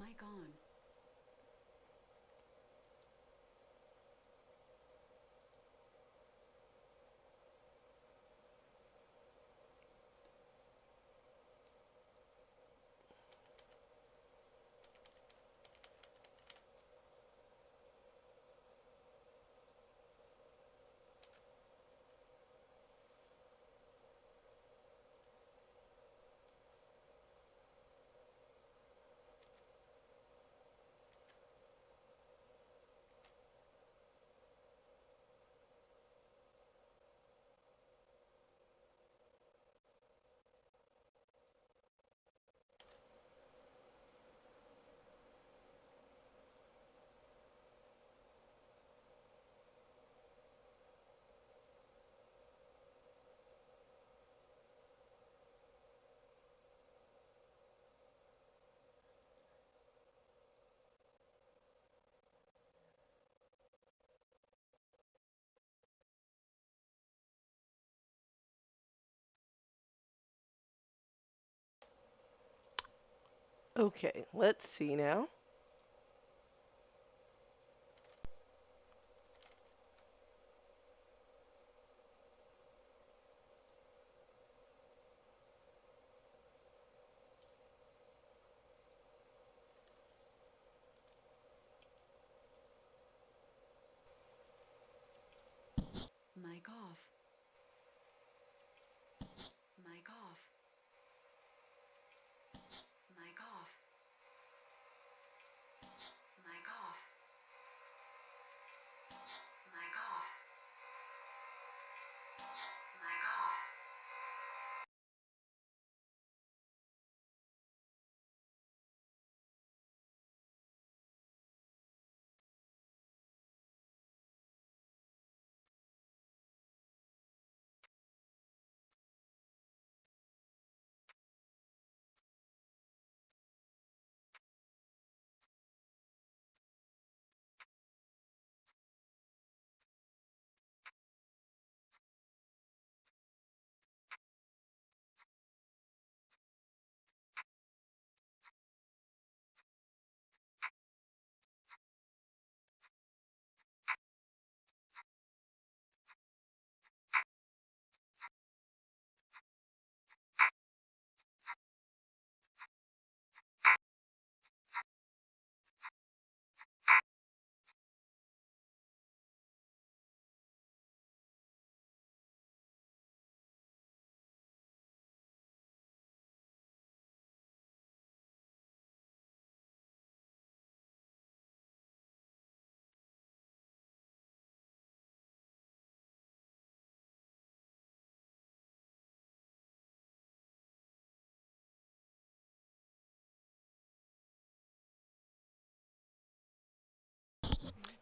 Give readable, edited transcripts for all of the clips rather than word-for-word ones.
Mic on. Okay, let's see now. Mic off. Mic off. Mic off. Mic off. Mic off. Mic off. Mic on.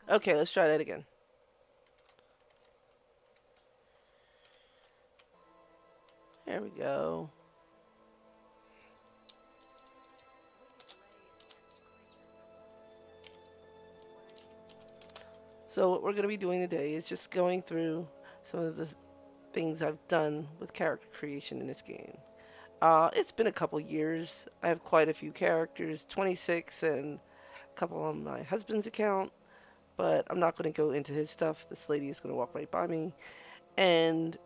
Okay, let's try that again. There we go. So what we're going to be doing today is just going through some of the things I've done with character creation in this game. It's been a couple years. I have quite a few characters, 26 and a couple on my husband's account, but I'm not going to go into his stuff. This lady is going to walk right by me and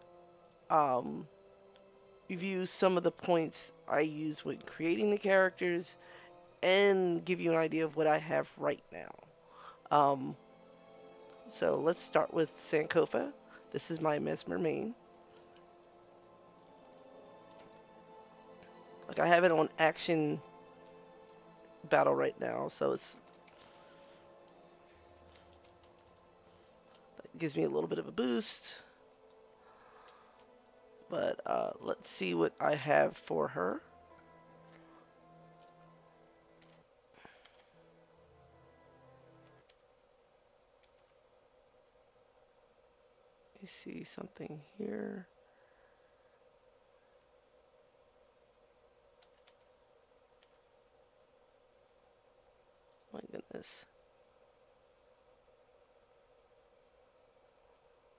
um, review some of the points I use when creating the characters and give you an idea of what I have right now. Um, so let's start with Sankofa. This is my Mesmer main. Like I have it on action battle right now, so it gives me a little bit of a boost. But let's see what I have for her. You see something here. My goodness.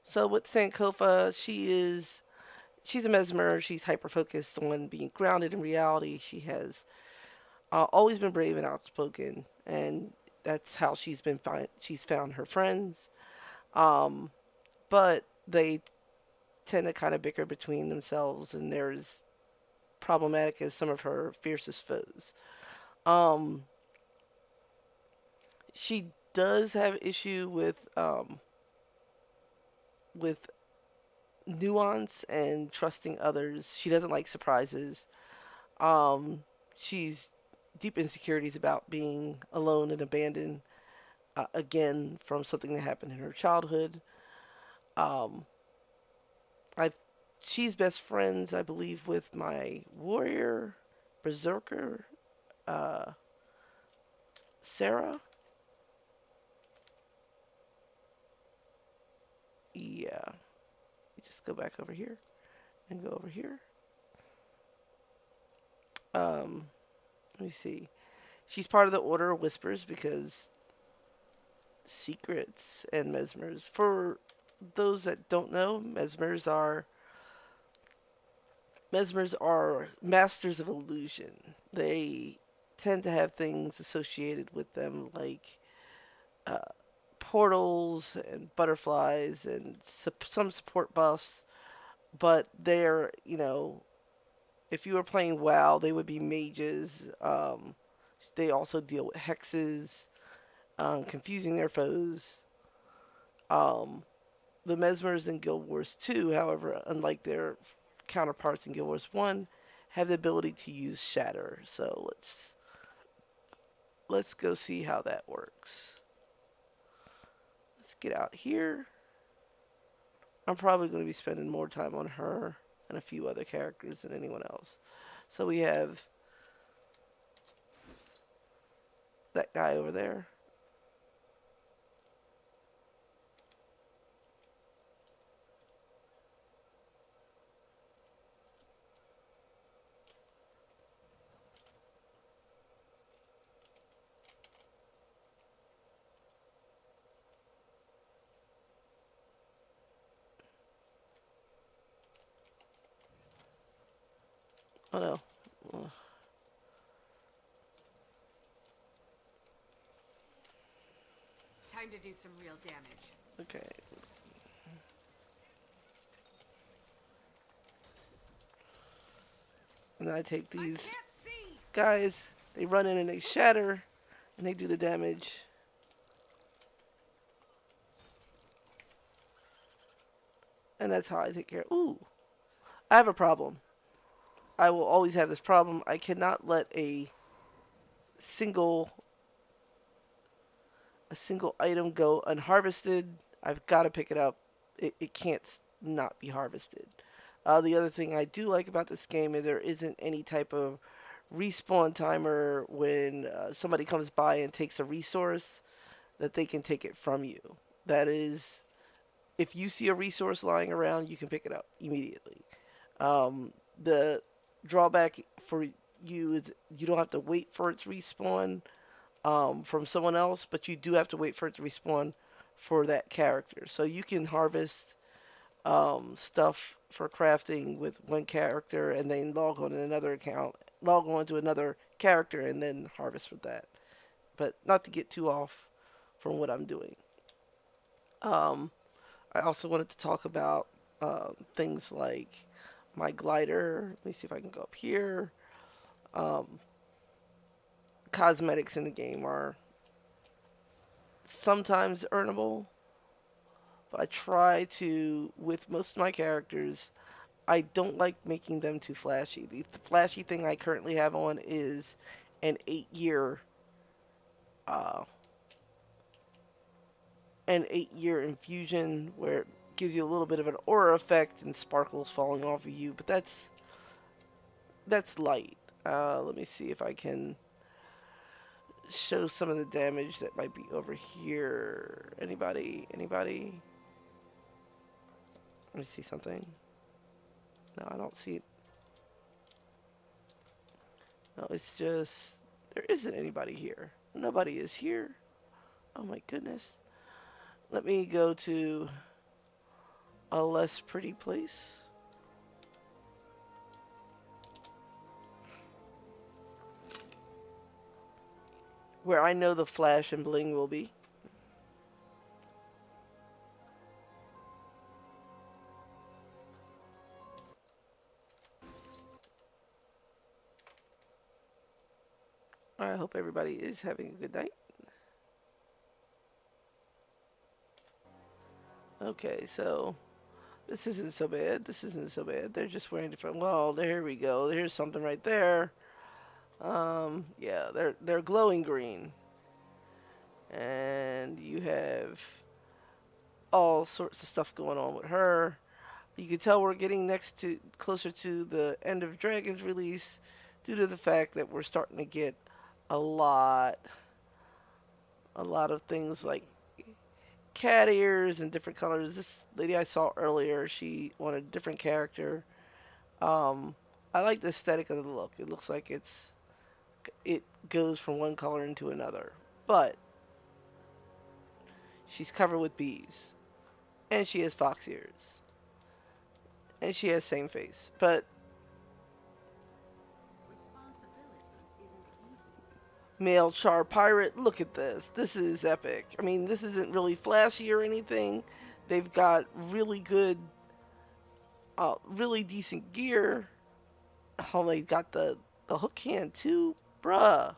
So with Sankofa, she's a mesmer. She's hyper focused on being grounded in reality. She has Always been brave and outspoken, and that's how she's found her friends. Um, but they tend to kind of bicker between themselves, and they're as problematic as some of her fiercest foes. Um, she does have issue with nuance and trusting others. She doesn't like surprises. Um, she's deep insecurities about being alone and abandoned again from something that happened in her childhood. Um, I she's best friends, I believe, with my warrior berserker, uh, Sarah. Yeah, you just go back over here and go over here. Um, Let me see. She's part of the Order of Whispers because secrets and mesmers. For those that don't know, mesmers are masters of illusion. They tend to have things associated with them like uh, portals and butterflies and some support buffs. But they're, if you were playing WoW, they would be mages. They also deal with hexes, confusing their foes. Um, the Mesmers in Guild Wars 2, however, unlike their counterparts in Guild Wars 1, have the ability to use Shatter. So let's go see how that works. Let's get out here. I'm probably going to be spending more time on her and a few other characters than anyone else. So we have that guy over there. Oh no. Time to do some real damage. Okay. And I take these guys, they run in and they shatter, and they do the damage. And that's how I take care. Ooh, I have a problem. I will always have this problem. I cannot let single a single item go unharvested. I've got to pick it up. It can't not be harvested. The other thing I do like about this game is there isn't any type of respawn timer when somebody comes by and takes a resource that they can take it from you. That is, if you see a resource lying around, you can pick it up immediately. The drawback for you is you don't have to wait for its respawn from someone else, but you do have to wait for it to respawn for that character. So you can harvest stuff for crafting with one character and then log on to another character and then harvest with that. But not to get too off from what I'm doing. Um, I also wanted to talk about things like my glider. Let me see if I can go up here. Um, Cosmetics in the game are sometimes earnable, but I try to, with most of my characters, I don't like making them too flashy. The flashy thing I currently have on is an 8-year uh, infusion where it gives you a little bit of an aura effect and sparkles falling off of you, but that's light. Let me see if I can show some of the damage that might be over here. Anybody? Anybody? Let me see something. No, I don't see it. No, it's just there isn't anybody here. Nobody is here. Oh my goodness. Let me go to a less pretty place. where I know the flash and bling will be. I hope everybody is having a good night. Okay, so this isn't so bad. This isn't so bad. They're just wearing different. Well, there we go. There's something right there. Yeah, they're glowing green, and you have all sorts of stuff going on with her. You can tell we're getting closer to the end of Dragon's release due to the fact that we're starting to get a lot of things like cat ears and different colors. This lady I saw earlier, she wanted a different character. I like the aesthetic of the look. It looks like it goes from one color into another. But she's covered with bees. And she has fox ears. And she has same face. But male char pirate, look at this. This is epic. I mean, this isn't really flashy or anything. They've got really good, really decent gear. Oh, they got the hook hand too. Bruh.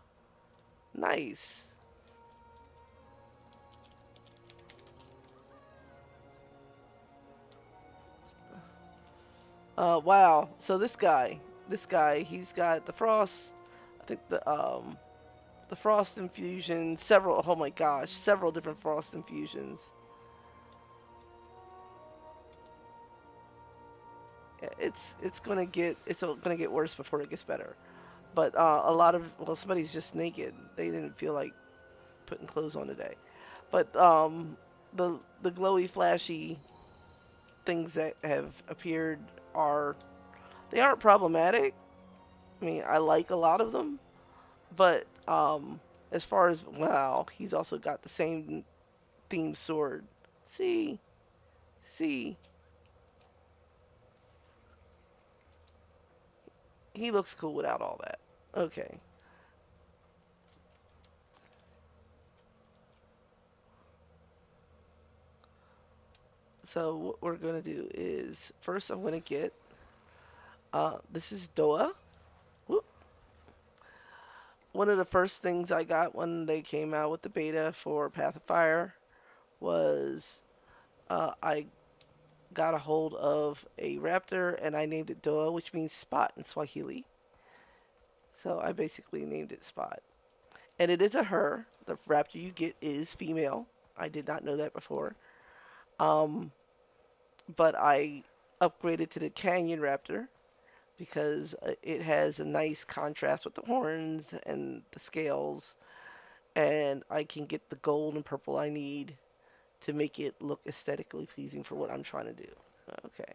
Nice. Wow. So this guy, he's got the frost. I think the frost infusion. Several. Oh my gosh, several different frost infusions. It's gonna get worse before it gets better. But a lot of somebody's just naked. They didn't feel like putting clothes on today. But the glowy, flashy things that have appeared are they aren't problematic. I mean, I like a lot of them, but as far as wow, he's also got the same theme sword. See, see, he looks cool without all that. Okay, so what we're gonna do is first I'm gonna get this is Doa. Whoop. One of the first things I got when they came out with the beta for Path of Fire was I got a hold of a raptor and I named it Doa, which means spot in Swahili. So I basically named it Spot. And it is a her. The raptor you get is female. I did not know that before. Um, but I upgraded to the Canyon Raptor because it has a nice contrast with the horns and the scales, and I can get the gold and purple I need to make it look aesthetically pleasing for what I'm trying to do. Okay.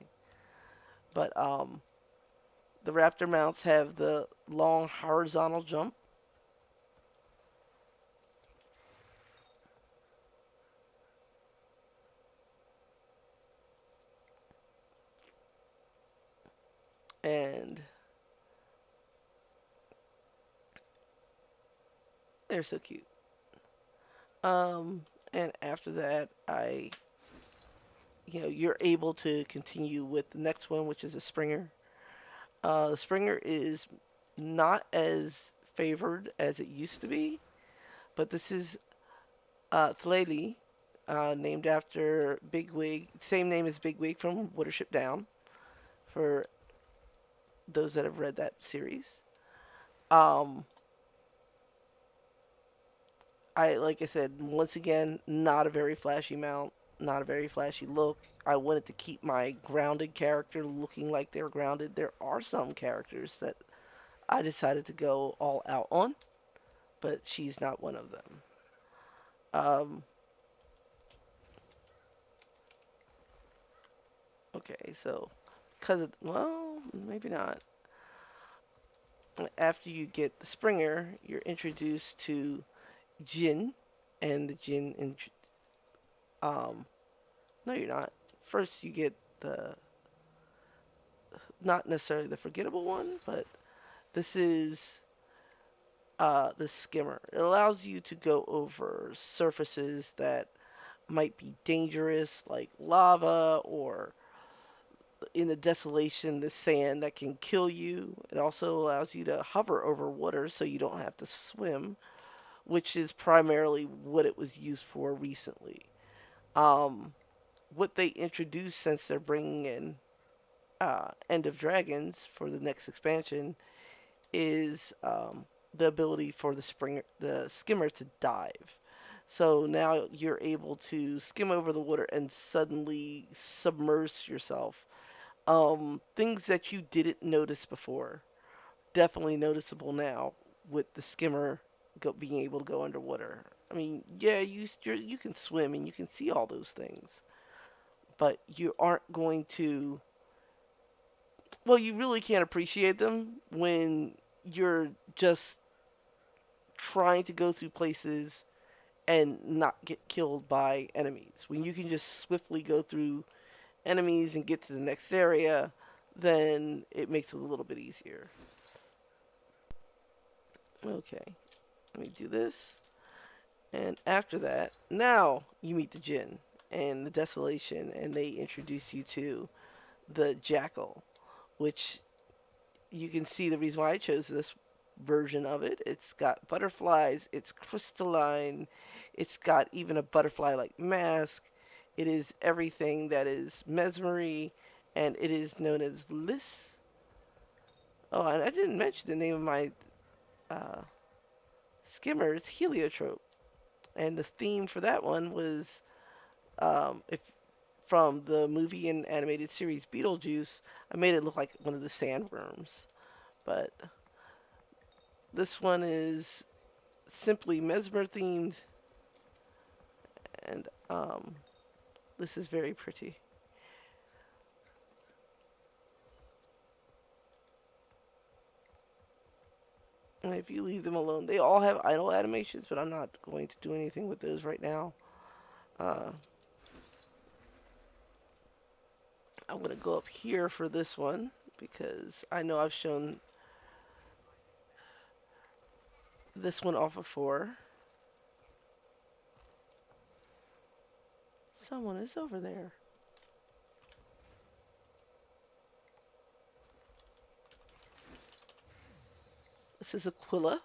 But the Raptor mounts have the long horizontal jump. And they're so cute. Um, and after that, you're able to continue with the next one, which is a Springer. The Springer is not as favored as it used to be, but this is Thleli, named after Bigwig, same name as Bigwig from Watership Down, for those that have read that series. Um, like I said, once again, not a very flashy mount, not a very flashy look. I wanted to keep my grounded character looking like they're grounded. There are some characters that I decided to go all out on, but she's not one of them. Um, okay, so well, maybe not. After you get the Springer, you're introduced to Jin, and the um, no, you're not. First, you get the not necessarily the forgettable one, but this is the skimmer. It allows you to go over surfaces that might be dangerous, like lava, or in the desolation, the sand that can kill you. It also allows you to hover over water so you don't have to swim, which is primarily what it was used for recently. Um, what they introduced since they're bringing in End of Dragons for the next expansion is the ability for the skimmer to dive. So now you're able to skim over the water and suddenly submerge yourself. Things that you didn't notice before, definitely noticeable now with the skimmer being able to go underwater. I mean, yeah, you can swim and you can see all those things, but you aren't going to. Well, you really can't appreciate them when you're just trying to go through places and not get killed by enemies. When you can just swiftly go through enemies and get to the next area, then it makes it a little bit easier. Okay, let me do this. And after that, now you meet the Jinn and the Desolation, and they introduce you to the Jackal, which you can see the reason why I chose this version of it. It's got butterflies, it's crystalline, it's got even a butterfly-like mask. It is everything that is mesmery, and it is known as Liss. Oh, and I didn't mention the name of my uh, skimmer. It's Heliotrope, and the theme for that one was if from the movie and animated series Beetlejuice. I made it look like one of the sandworms, but this one is simply mesmer themed, and this is very pretty. And if you leave them alone, they all have idle animations, but I'm not going to do anything with those right now. Uh, I'm going to go up here for this one because I know I've shown this one off before. Someone is over there. This is Aquila.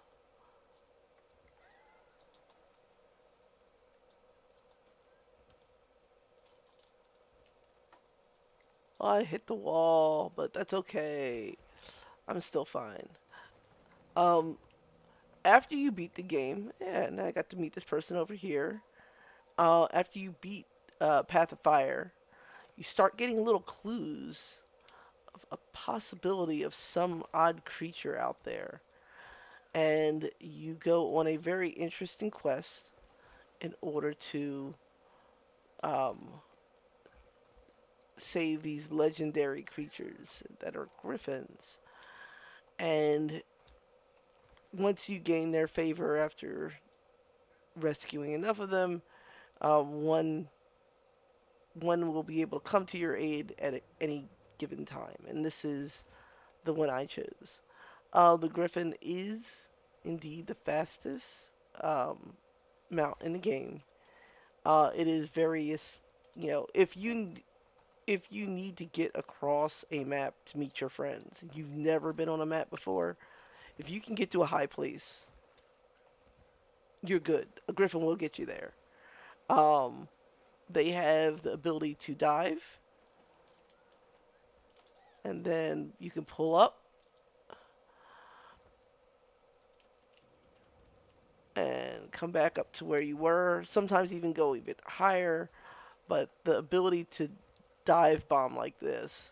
Oh, I hit the wall, but that's okay. I'm still fine. Um, After you beat the game, yeah, and I got to meet this person over here. After you beat Path of Fire, you start getting little clues of a possibility of some odd creature out there. And you go on a very interesting quest in order to um, save these legendary creatures that are griffins. And once you gain their favor after rescuing enough of them, one will be able to come to your aid at any given time. And this is the one I chose. The Griffin is indeed the fastest mount in the game. It is various, if you need to get across a map to meet your friends, you've never been on a map before, if you can get to a high place, you're good. A Griffin will get you there. Um, they have the ability to dive, and then you can pull up and come back up to where you were. Sometimes even go even higher. But the ability to dive bomb like this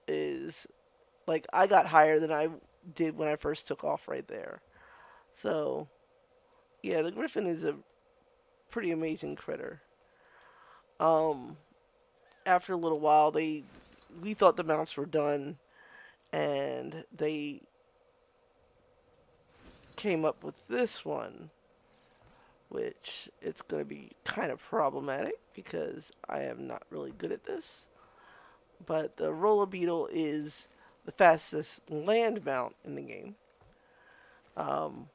is like I got higher than I did when I first took off right there. So yeah, the Griffin is a pretty amazing critter. Um, After a little while, we thought the mounts were done, and they came up with this one, which it's going to be kind of problematic because I am not really good at this. But the roller beetle is the fastest land mount in the game. Um,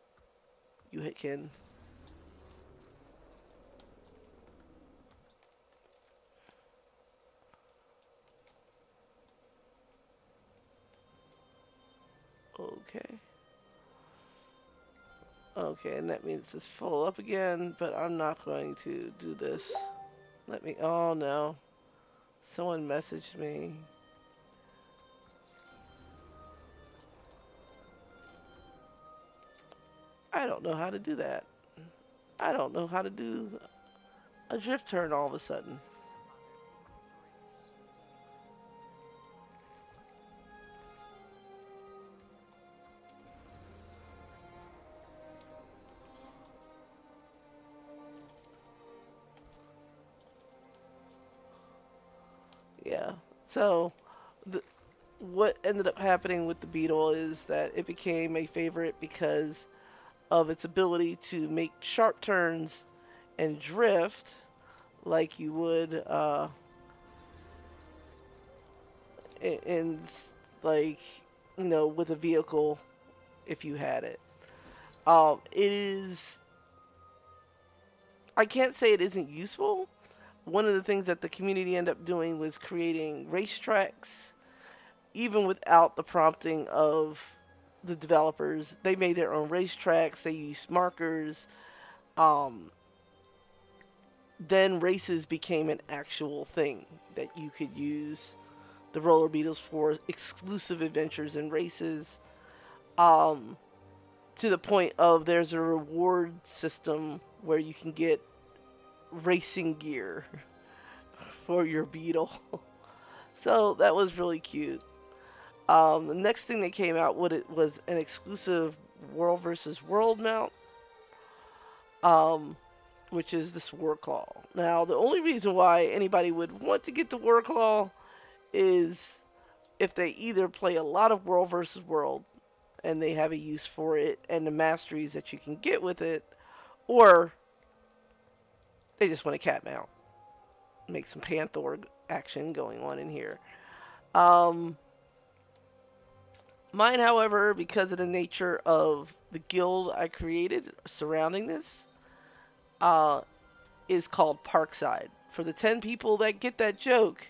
you can okay. Okay, and that means it's full up again, but I'm not going to do this. Let me, oh no. Someone messaged me. I don't know how to do that. I don't know how to do a drift turn all of a sudden. Yeah. So, the, what ended up happening with the Beetle is that it became a favorite because of its ability to make sharp turns and drift like you would in like with a vehicle if you had it. It is. I can't say it isn't useful. One of the things that the community ended up doing was creating racetracks, even without the prompting of the developers. They made their own racetracks. They used markers. Um, then races became an actual thing that you could use the roller beetles for exclusive adventures and races. Um, to the point of there's a reward system where you can get racing gear for your beetle. So that was really cute. The next thing that came out with it was an exclusive world versus world mount, um, which is this Warclaw. Now, the only reason why anybody would want to get the Warclaw is if they either play a lot of world versus world and they have a use for it and the masteries that you can get with it, or they just want a cat mount, make some Panther action going on in here. Um, Mine, however, because of the nature of the guild I created surrounding this, uh, is called Parkside. For the 10 people that get that joke,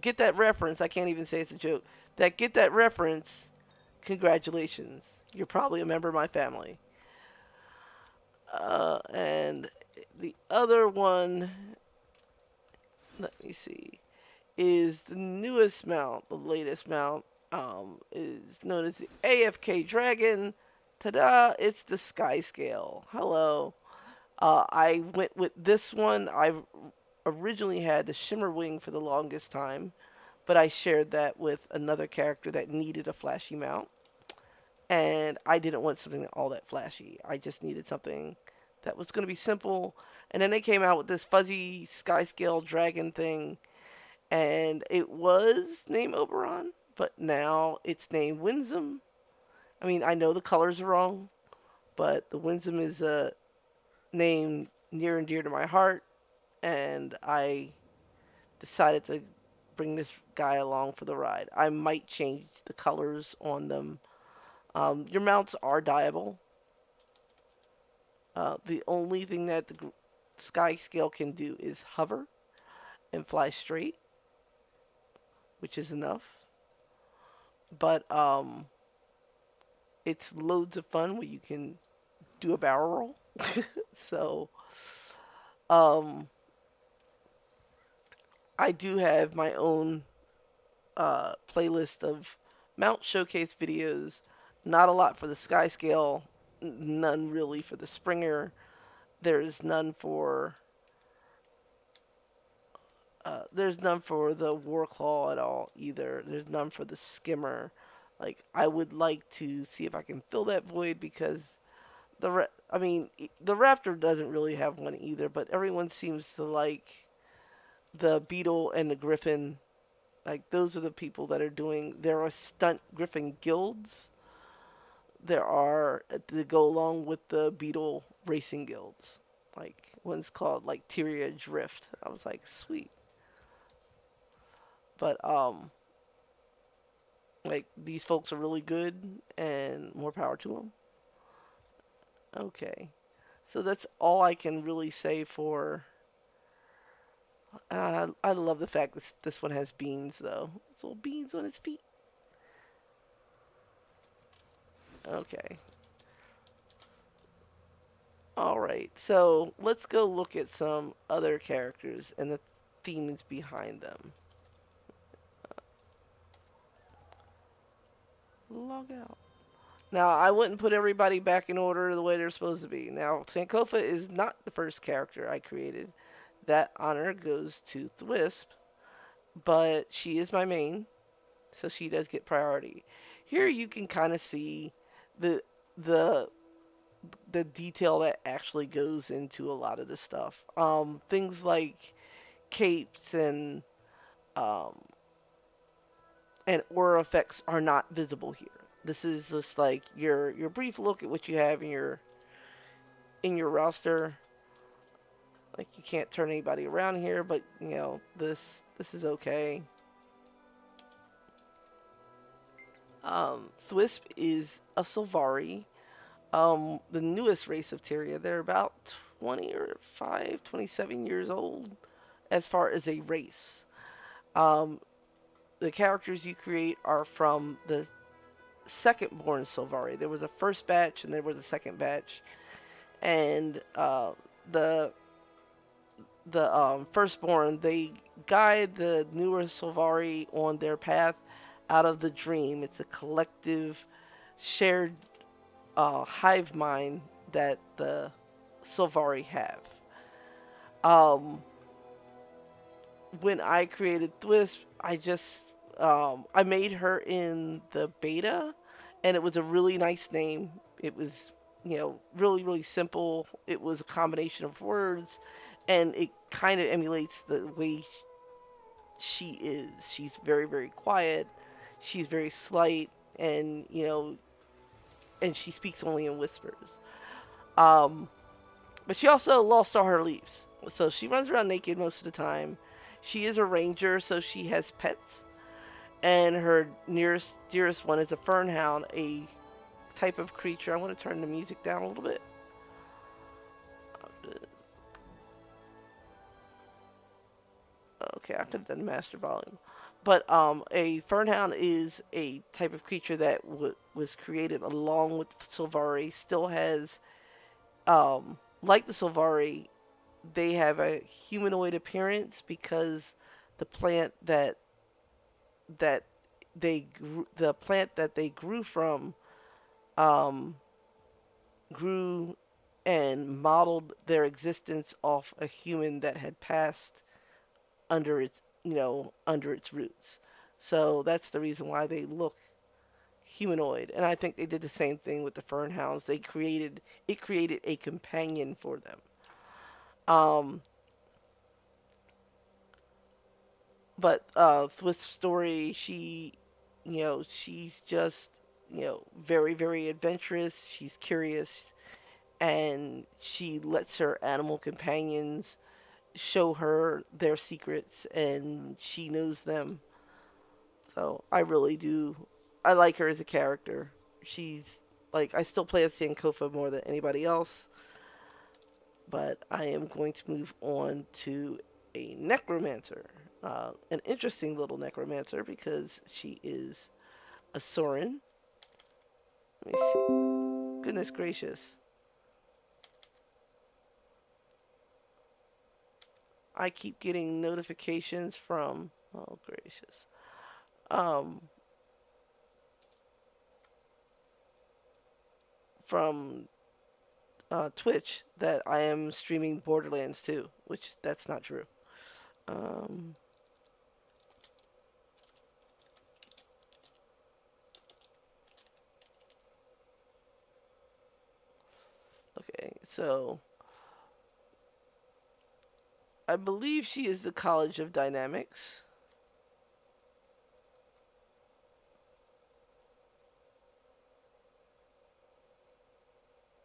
get that reference, I can't even say it's a joke, that get that reference, congratulations. You're probably a member of my family. And the other one, let me see, is the newest mount, the latest mount, is known as the AFK Dragon. Ta-da! It's the Sky Scale. Hello. I went with this one. I originally had the Shimmer Wing for the longest time, but I shared that with another character that needed a flashy mount, and I didn't want something all that flashy. I just needed something that was going to be simple. And then they came out with this fuzzy Sky Scale Dragon thing, and it was named Oberon, but now it's named Winsome. I mean, I know the colors are wrong, but the Winsome is a name near and dear to my heart, and I decided to bring this guy along for the ride. I might change the colors on them. Your mounts are dyeable. The only thing that the Sky Scale can do is hover and fly straight, which is enough. But it's loads of fun where you can do a barrel roll. So um, I do have my own playlist of mount showcase videos. Not a lot for the Sky Scale, none really for the Springer. There's none for the Warclaw at all either. There's none for the Skimmer. Like I would like to see if I can fill that void because the Raptor doesn't really have one either, but everyone seems to like the Beetle and the Griffin. Like those are the people that are doing. There are stunt Griffin guilds. There are to go along with the Beetle racing guilds. Like one's called like Tyria Drift. I was like, sweet. But Like, these folks are really good, and more power to them. Okay. So that's all I can really say for. I love the fact this one has beans, though. It's little beans on its feet. Okay. Alright, so let's go look at some other characters and the themes behind them. Log out. Now, I wouldn't put everybody back in order the way they're supposed to be. Now, Sankofa is not the first character I created. That honor goes to Thwisp, but she is my main, so she does get priority. Here you can kind of see the the the detail that actually goes into a lot of this stuff. Things like capes um, and aura effects are not visible here. This is just like your brief look at what you have in your roster. Like, you can't turn anybody around here, but this is okay. Thwisp is a Sylvari, the newest race of Tyria. They're about 25, 27 years old as far as a race. Um, the characters you create are from the second born Sylvari. There was a first batch and there was a second batch, and the firstborn, they guide the newer Sylvari on their path out of the dream. It's a collective shared hive mind that the Sylvari have. Um, when I created Thwisp, I made her in the beta, and it was a really nice name. It was, really, really simple. It was a combination of words, and it kind of emulates the way she is. She's very, very quiet. She's very slight, and and she speaks only in whispers. Um, but she also lost all her leaves, so she runs around naked most of the time. She is a ranger, so she has pets, and her nearest dearest one is a fernhound, a type of creature. I want to turn the music down a little bit. Okay, I could have done master volume. But a fernhound is a type of creature that was created along with Sylvari. Still has, like the Sylvari, they have a humanoid appearance because the plant that the plant that they grew from, um, grew and modeled their existence off a human that had passed under its roots. So that's the reason why they look humanoid. And I think they did the same thing with the fernhounds. It created a companion for them. Um, but Thwisp's story, she's just, very, very adventurous. She's curious, and she lets her animal companions show her their secrets, and she knows them. So I really do. I like her as a character. She's like, I still play as Sankofa more than anybody else, but I am going to move on to a necromancer. An interesting little necromancer because she is a Sorin. Let me see. Goodness gracious. I keep getting notifications from, oh gracious. Um, from Twitch that I am streaming Borderlands 2, which that's not true. Um, okay, so I believe she is the College of Dynamics.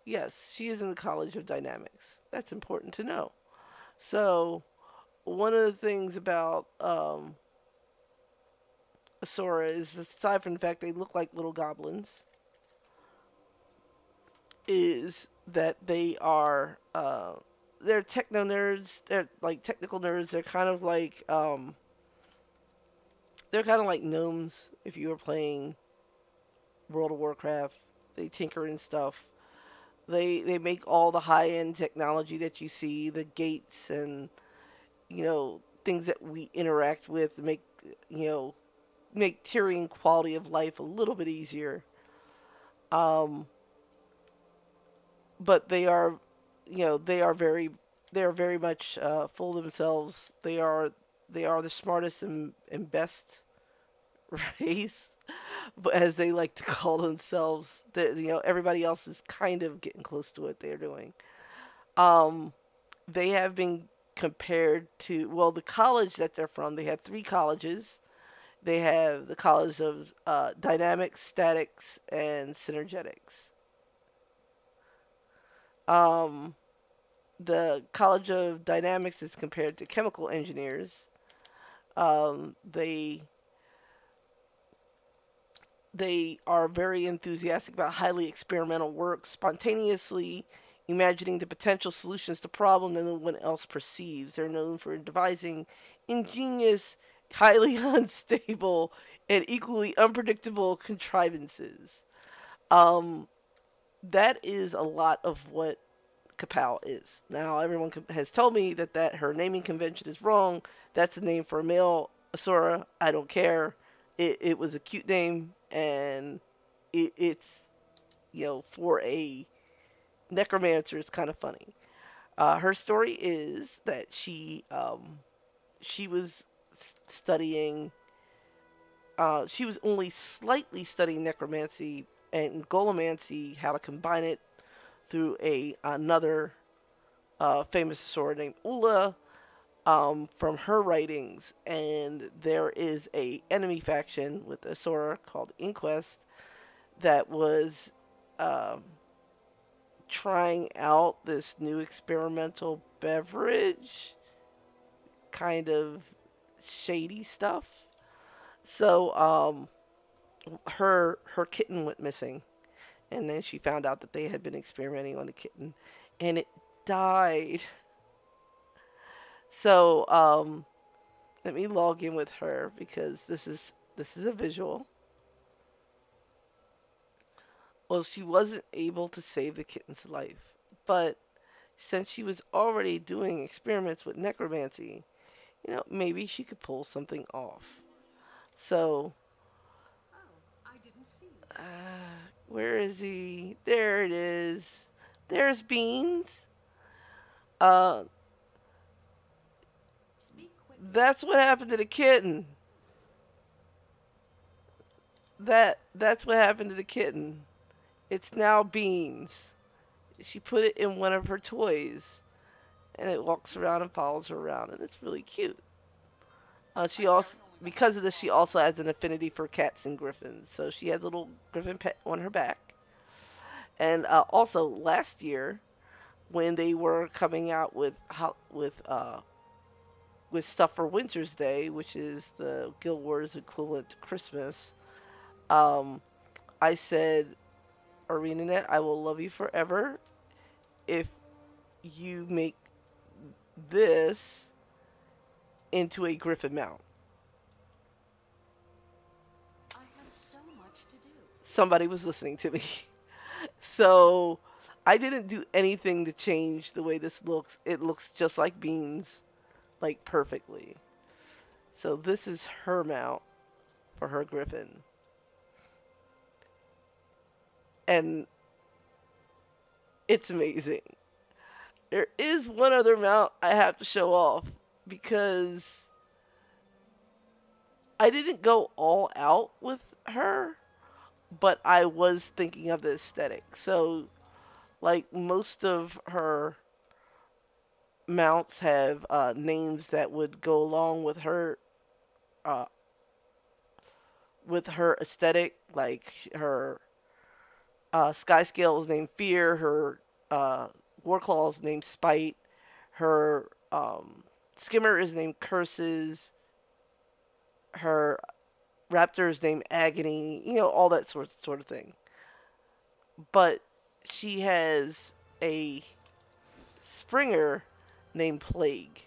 Yes, she is in the College of Dynamics. That's important to know. So, one of the things about Asura is, aside from the fact they look like little goblins, is that they're techno nerds. They're like technical nerds. They're kind of like gnomes if you were playing World of Warcraft. They tinker and stuff. They make all the high end technology that you see, the gates and things that we interact with to you know make Tyrian quality of life a little bit easier. Um, but they are very much full of themselves. They are the smartest and best race, but as they like to call themselves. Everybody else is kind of getting close to what they're doing. Um, they have been compared to, well, the college that they're from. They have three colleges. They have the college of dynamics, statics, and synergetics. Um, the College of Dynamics is compared to chemical engineers. Um, they they are very enthusiastic about highly experimental work, spontaneously imagining the potential solutions to problems that no one else perceives. They're known for devising ingenious, highly unstable, and equally unpredictable contrivances. Um, that is a lot of what Kapow is. Now, everyone has told me that her naming convention is wrong. That's a name for a male Asura. I don't care. It was a cute name, and it's, for a necromancer, it's kind of funny. Her story is that she was studying, she was only slightly studying necromancy and golomancy, how to combine it through another famous Asura named Ula, from her writings, and there is a enemy faction with Asura called Inquest that was um, trying out this new experimental beverage, kind of shady stuff. So her kitten went missing, and then she found out that they had been experimenting on the kitten, and it died. So let me log in with her because this is a visual. Well, she wasn't able to save the kitten's life, but since she was already doing experiments with necromancy, maybe she could pull something off. So, Oh, I didn't see. where is he? There it is. There's Beans. Uh, Speak quickly. that's what happened to the kitten. That's what happened to the kitten. It's now Beans. She put it in one of her toys, and it walks around and follows her around, and it's really cute. She also, because of this, she also has an affinity for cats and griffins. So she has a little griffin pet on her back. And also last year, when they were coming out with stuff for Winter's Day, which is the Guild Wars equivalent to Christmas, um, I said, ArenaNet, I will love you forever if you make this into a griffin mount. I have so much to do. Somebody was listening to me. So I didn't do anything to change the way this looks. It looks just like Beans, like perfectly. So this is her mount for her griffin. And it's amazing. There is one other mount I have to show off because I didn't go all out with her, but I was thinking of the aesthetic. So, like, most of her mounts have names that would go along uh, with her aesthetic. Like her Sky Scale is named Fear. Her Warclaw is named Spite. Her Skimmer is named Curses. Her raptors named Agony, all that sort of thing. But she has a Springer named Plague.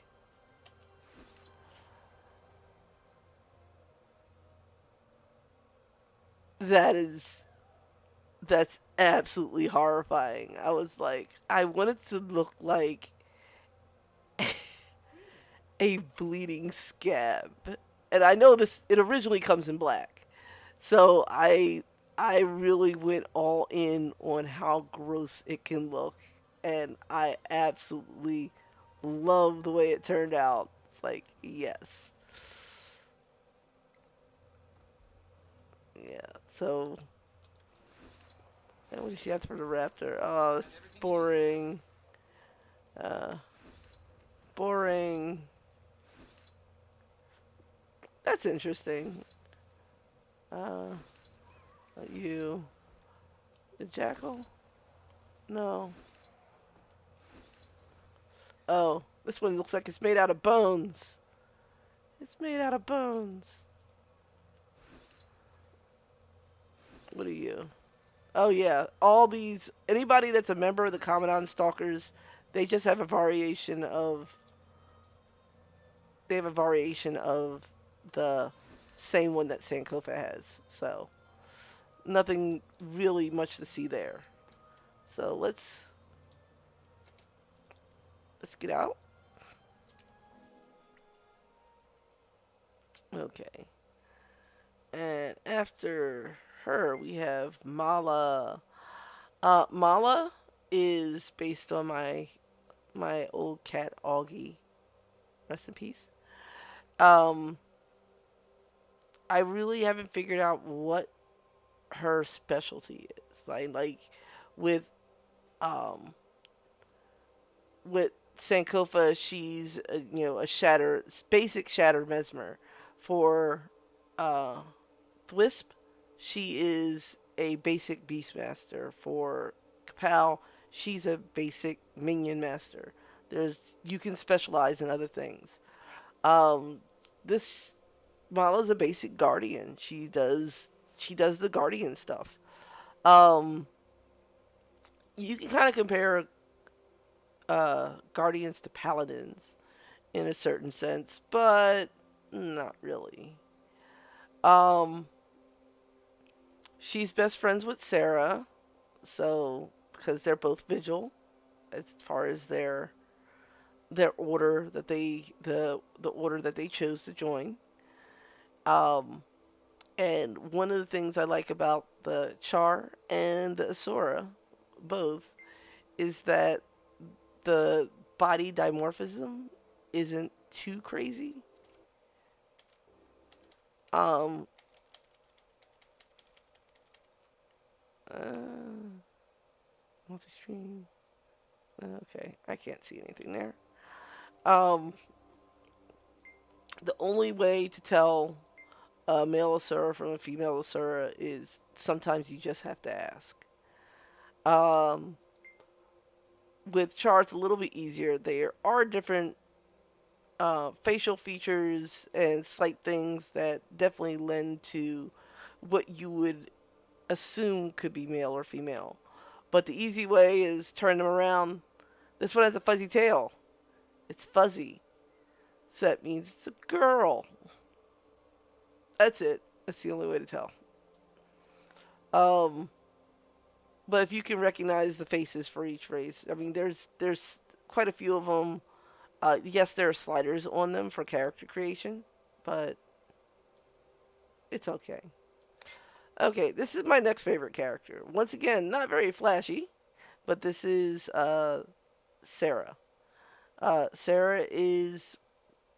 That is that's absolutely horrifying. I was like, I want it to look like a bleeding scab. And I know this it originally comes in black. So I really went all in on how gross it can look, and I absolutely love the way it turned out. It's like, yes. Yeah. So, and what does she have for the raptor? Oh, it's boring. Uh, boring. That's interesting. Uh, you, the jackal? No. Oh, this one looks like it's made out of bones. It's made out of bones. What are you? Oh yeah, all these anybody that's a member of the Commandant Stalkers, they just have a variation of they have a variation of the same one that Sankofa has. So nothing really much to see there. So let's get out. Okay. And after her we have Mala. Mala is based on my old cat Augie. Rest in peace. Um, I really haven't figured out what her specialty is. Like with um with Sankofa, she's a basic shatter mesmer. For uh Thwisp, she is a basic beastmaster. For Kapow, she's a basic minion master. You can specialize in other things. This Mala's a basic guardian. She does the guardian stuff. Um, you can kind of compare guardians to paladins in a certain sense, but not really. Um, she's best friends with Sarah, so because they're both vigil as far as their order that the order that they chose to join. Um, and one of the things I like about the Char and the Asura both is that the body dimorphism isn't too crazy. Um, multi-stream. Okay, I can't see anything there. Um, the only way to tell a male Asura from a female Asura is sometimes you just have to ask. Um, with charts a little bit easier. There are different facial features and slight things that definitely lend to what you would assume could be male or female. But the easy way is turn them around. This one has a fuzzy tail. It's fuzzy. So that means it's a girl. That's it. That's the only way to tell. Um, but if you can recognize the faces for each race, I mean, there's quite a few of them. Yes, there are sliders on them for character creation, but it's okay. Okay, this is my next favorite character. Once again, not very flashy, but this is Sarah. Sarah is,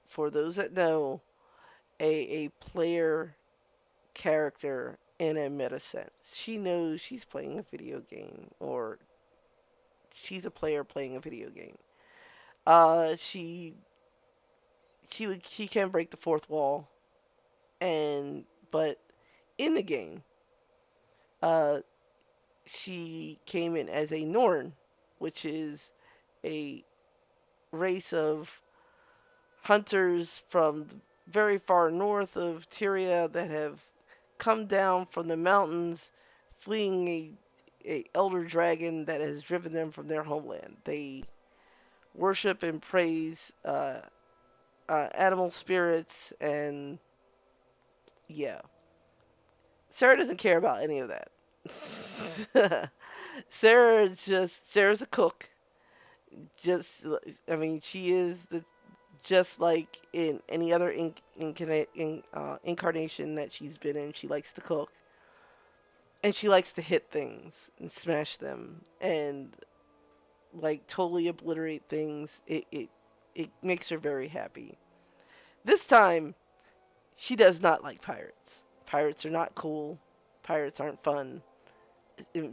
for those that know, a player character in a meta sense. She knows she's playing a video game, or she's a player playing a video game. Uh, she she can break the fourth wall, and but in the game, uh, she came in as a Norn, which is a race of hunters from very far north of Tyria that have come down from the mountains fleeing a elder dragon that has driven them from their homeland. They worship and praise animal spirits, and yeah, Sarah doesn't care about any of that. Sarah's a cook. Just I mean, she is the just like in any other incarnation that she's been in. She likes to cook and she likes to hit things and smash them and like totally obliterate things. It makes her very happy. This time, she does not like pirates. Pirates are not cool. Pirates aren't fun.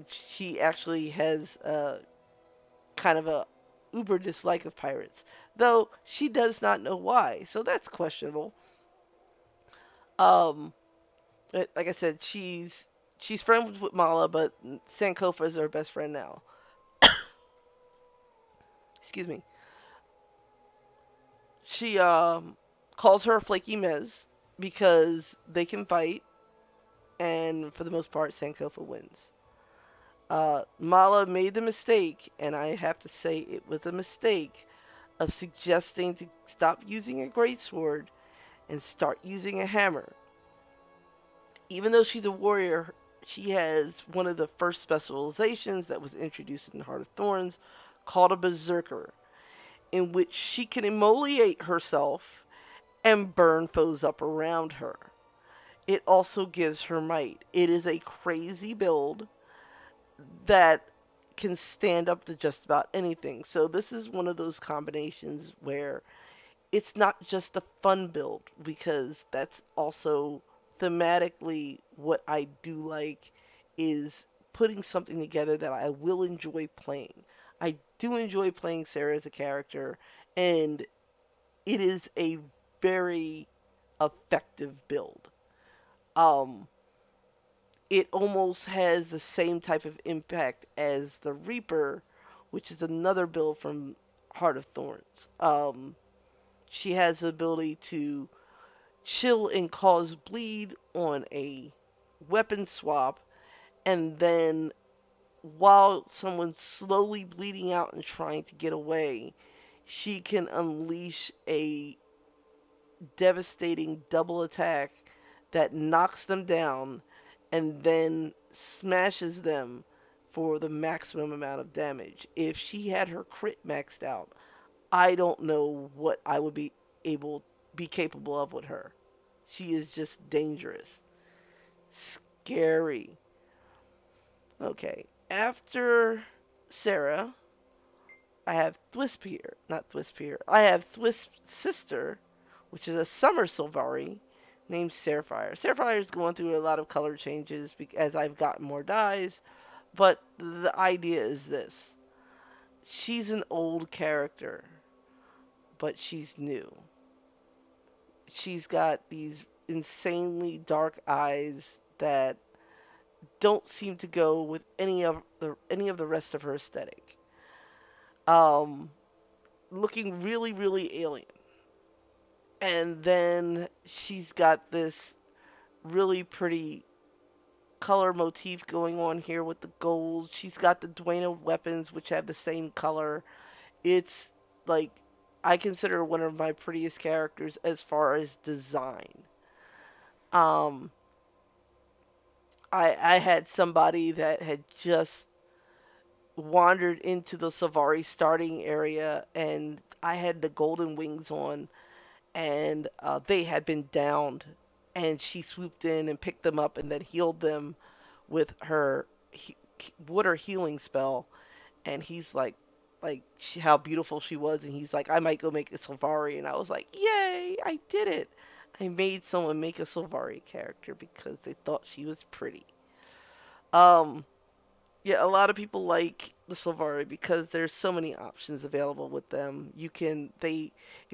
She actually has kind of a uber dislike of pirates, though she does not know why. So that's questionable. Um, like I said, she's friends with Mala, but Sankofa is her best friend now. Excuse me. She calls her a flaky Mez because they can fight, and for the most part, Sankofa wins. Mala made the mistake, and I have to say it was a mistake, of suggesting to stop using a greatsword and start using a hammer. Even though she's a warrior, she has one of the first specializations that was introduced in Heart of Thorns called a Berserker, in which she can immolate herself and burn foes up around her. It also gives her might. It is a crazy build that can stand up to just about anything. So this is one of those combinations where it's not just a fun build, because that's also thematically what I do like, is putting something together that I will enjoy playing. I do enjoy playing Sarah as a character, and it is a very effective build. Um, it almost has the same type of impact as the Reaper, which is another build from Heart of Thorns. She has the ability to chill and cause bleed on a weapon swap, and then while someone's slowly bleeding out and trying to get away, she can unleash a devastating double attack that knocks them down and then smashes them for the maximum amount of damage. If she had her crit maxed out, I don't know what I would be capable of with her. She is just dangerous. Scary. Okay. After Sarah, I have Thwispier. Not Thwispier. I have Thwisp's sister, which is a summer Sylvari named Sapphire. Sapphire is going through a lot of color changes as I've gotten more dyes, but the idea is this. She's an old character, but she's new. She's got these insanely dark eyes that don't seem to go with any of the rest of her aesthetic. Um, Looking really, really alien. And then she's got this really pretty color motif going on here with the gold. She's got the Dueno weapons, which have the same color. It's like, I consider her one of my prettiest characters as far as design. Um, I had somebody that had just wandered into the Savari starting area, and I had the golden wings on, and they had been downed, and she swooped in and picked them up and then healed them with her water healing spell. And he's how beautiful she was, and he's like, I might go make a Sylvari, and I was like, yay, I did it. I made someone make a Sylvari character because they thought she was pretty. Um, yeah, a lot of people like the Sylvari because there's so many options available with them. If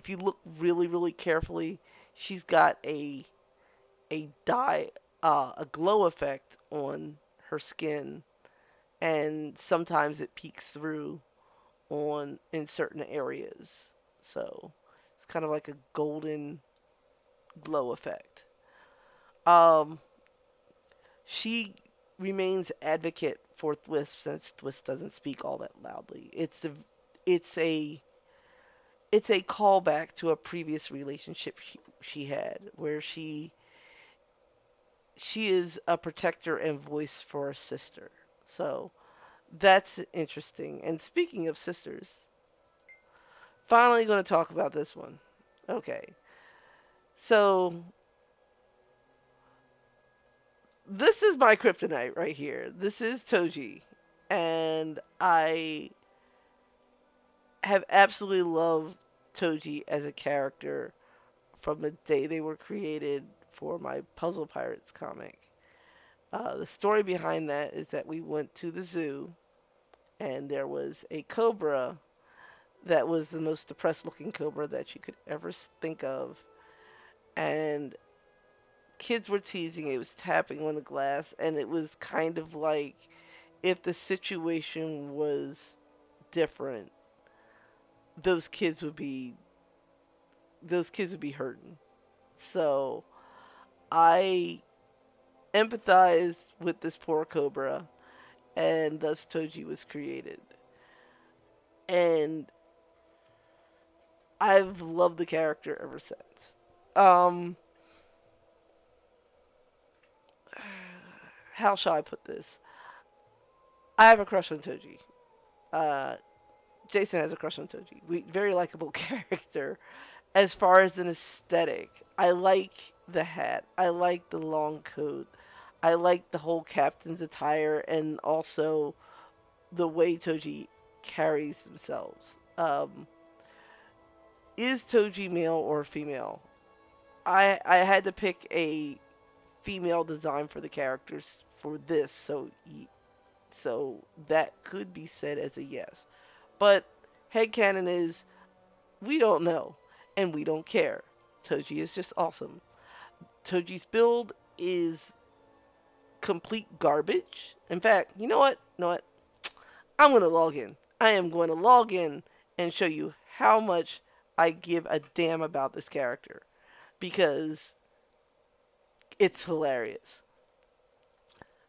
you look really, really carefully, she's got a dye, a glow effect on her skin, and sometimes it peeks through on in certain areas. So it's kind of like a golden glow effect. Um, she remains advocate for Thwisp since Thwisp doesn't speak all that loudly. It's a it's a callback to a previous relationship she had where she is a protector and voice for her sister. So that's interesting. And speaking of sisters, finally going to talk about this one. Okay. So this is my kryptonite right here. This is Toji. And I have absolutely loved Toji as a character from the day they were created for my Puzzle Pirates comic. The story behind that is that we went to the zoo and there was a cobra that was the most depressed looking cobra that you could ever think of. And kids were teasing it, was tapping on the glass, and it was kind of like if the situation was different, those kids would be those kids would be hurting. So I empathized with this poor cobra, and thus Toji was created. And I've loved the character ever since. Um, how shall I put this? I have a crush on Toji. Uh, Jason has a crush on Toji. Very likable character. As far as an aesthetic, I like the hat. I like the long coat. I like the whole captain's attire and also the way Toji carries themselves. Is Toji male or female? I had to pick a female design for the characters for this, so that could be said as a yes. But headcanon is we don't know and we don't care. Toji is just awesome. Toji's build is complete garbage. In fact, you know what? You know what? I'm going to log in. I am going to log in and show you how much I give a damn about this character because it's hilarious.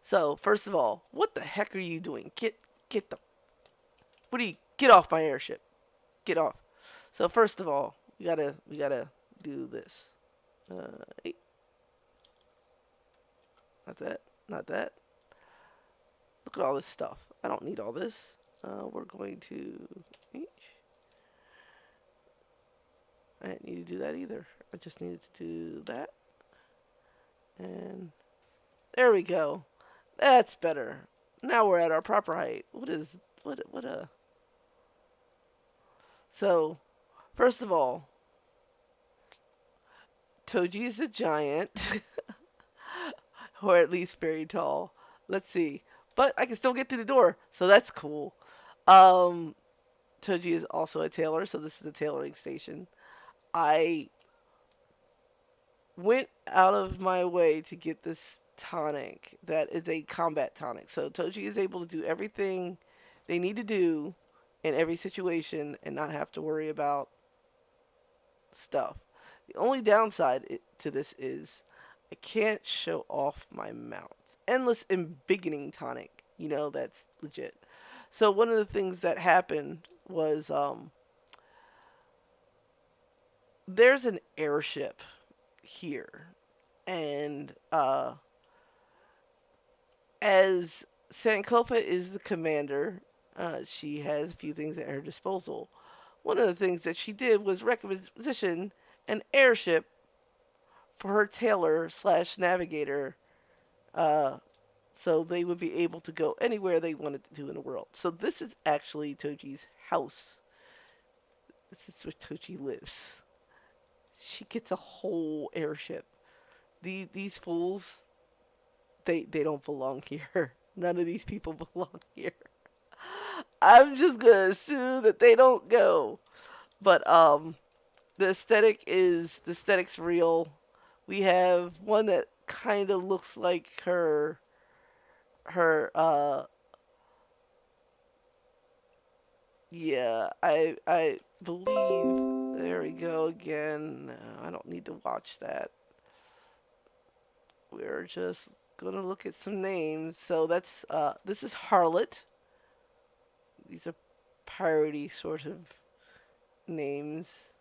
So, first of all, what the heck are you doing? Get the what are you get off my airship. Get off. So, first of all, we gotta do this. Hey, not that, not that. Look at all this stuff. I don't need all this. We're going to I didn't need to do that either. I just needed to do that. And there we go. That's better. Now we're at our proper height. What a So, first of all, Toji is a giant, or at least very tall. Let's see. But I can still get to the door, so that's cool. Um, Toji is also a tailor, so this is a tailoring station. I went out of my way to get this tonic that is a combat tonic. So Toji is able to do everything they need to do in every situation and not have to worry about stuff. The only downside to this is I can't show off my mouth. Endless embiggening tonic, that's legit. So one of the things that happened was there's an airship here, and as Sankofa is the commander, she has a few things at her disposal. One of the things that she did was requisition an airship for her tailor slash navigator, uh, so they would be able to go anywhere they wanted to in the world. So this is actually Toji's house. This is where Toji lives. She gets a whole airship. These fools, they don't belong here. None of these people belong here. I'm just gonna assume that they don't go. But the aesthetic's real. We have one that kind of looks like her yeah, I believe there we go again. I don't need to watch that. We're just gonna look at some names. So that's this is Harlot. These are parody sort of names.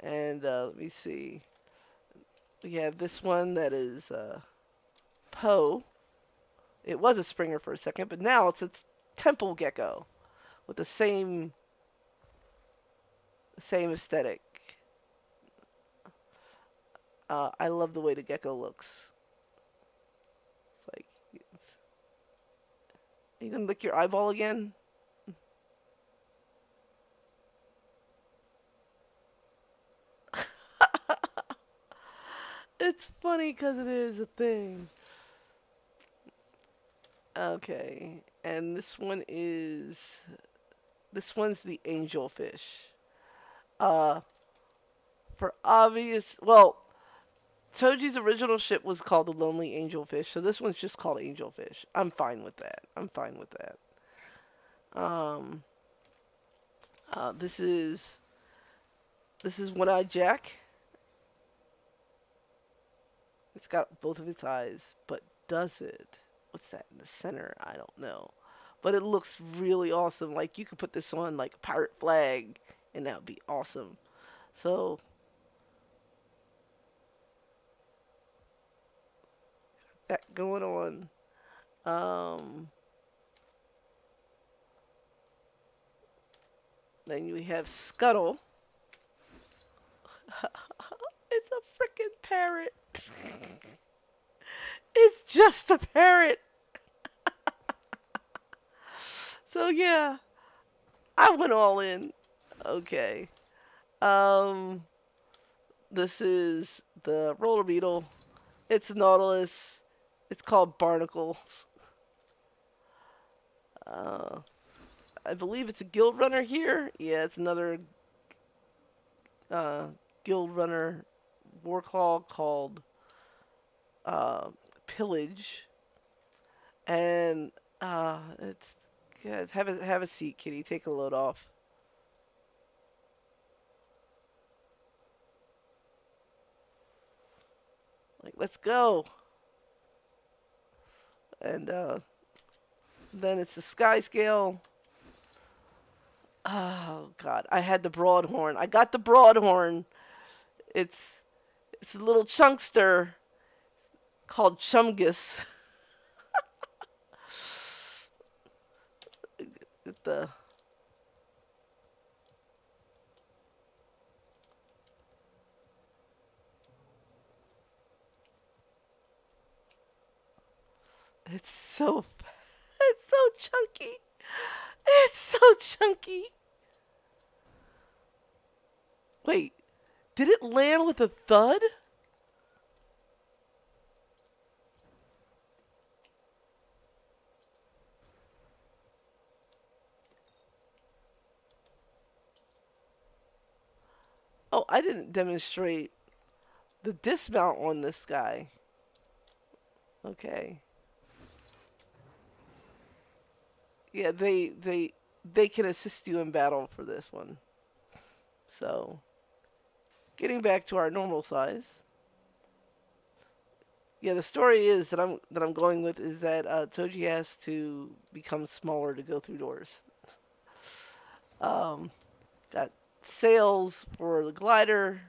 And let me see. We have this one that is Poe. It was a Springer for a second, but now it's Temple Gecko with the same aesthetic. I love the way the gecko looks. It's like, you gonna lick your eyeball again? It's funny because it is a thing. Okay, and this one's the angelfish. Uh, for obvious, well, Toji's original ship was called the Lonely Angelfish, so this one's just called Angelfish. I'm fine with that. I'm fine with that. Um, uh, this is this is One-Eyed Jack. It's got both of its eyes, but does it? What's that in the center? I don't know. But it looks really awesome. Like you could put this on like a pirate flag and that would be awesome. So that going on. Um, then we have Scuttle. It's a freaking parrot. It's just a parrot. So yeah, I went all in. Okay. Um, this is the roller beetle. It's a nautilus. It's called barnacles. Uh, I believe it's a guild runner here. Yeah, it's another uh, guild runner warclaw called uh, Pillage, and it's good. Have a seat, kitty. Take a load off. Like, let's go. And then it's the sky scale. Oh God, I had the broadhorn. I got the broadhorn. It's it's a little chunkster called Chumgus. the it's so it's so chunky. It's so chunky. Wait, did it land with a thud? Oh, I didn't demonstrate the dismount on this guy. Okay. Yeah, they can assist you in battle for this one. So, getting back to our normal size. Yeah, the story is that I'm going with is that Toji has to become smaller to go through doors. Um, got sails for the glider.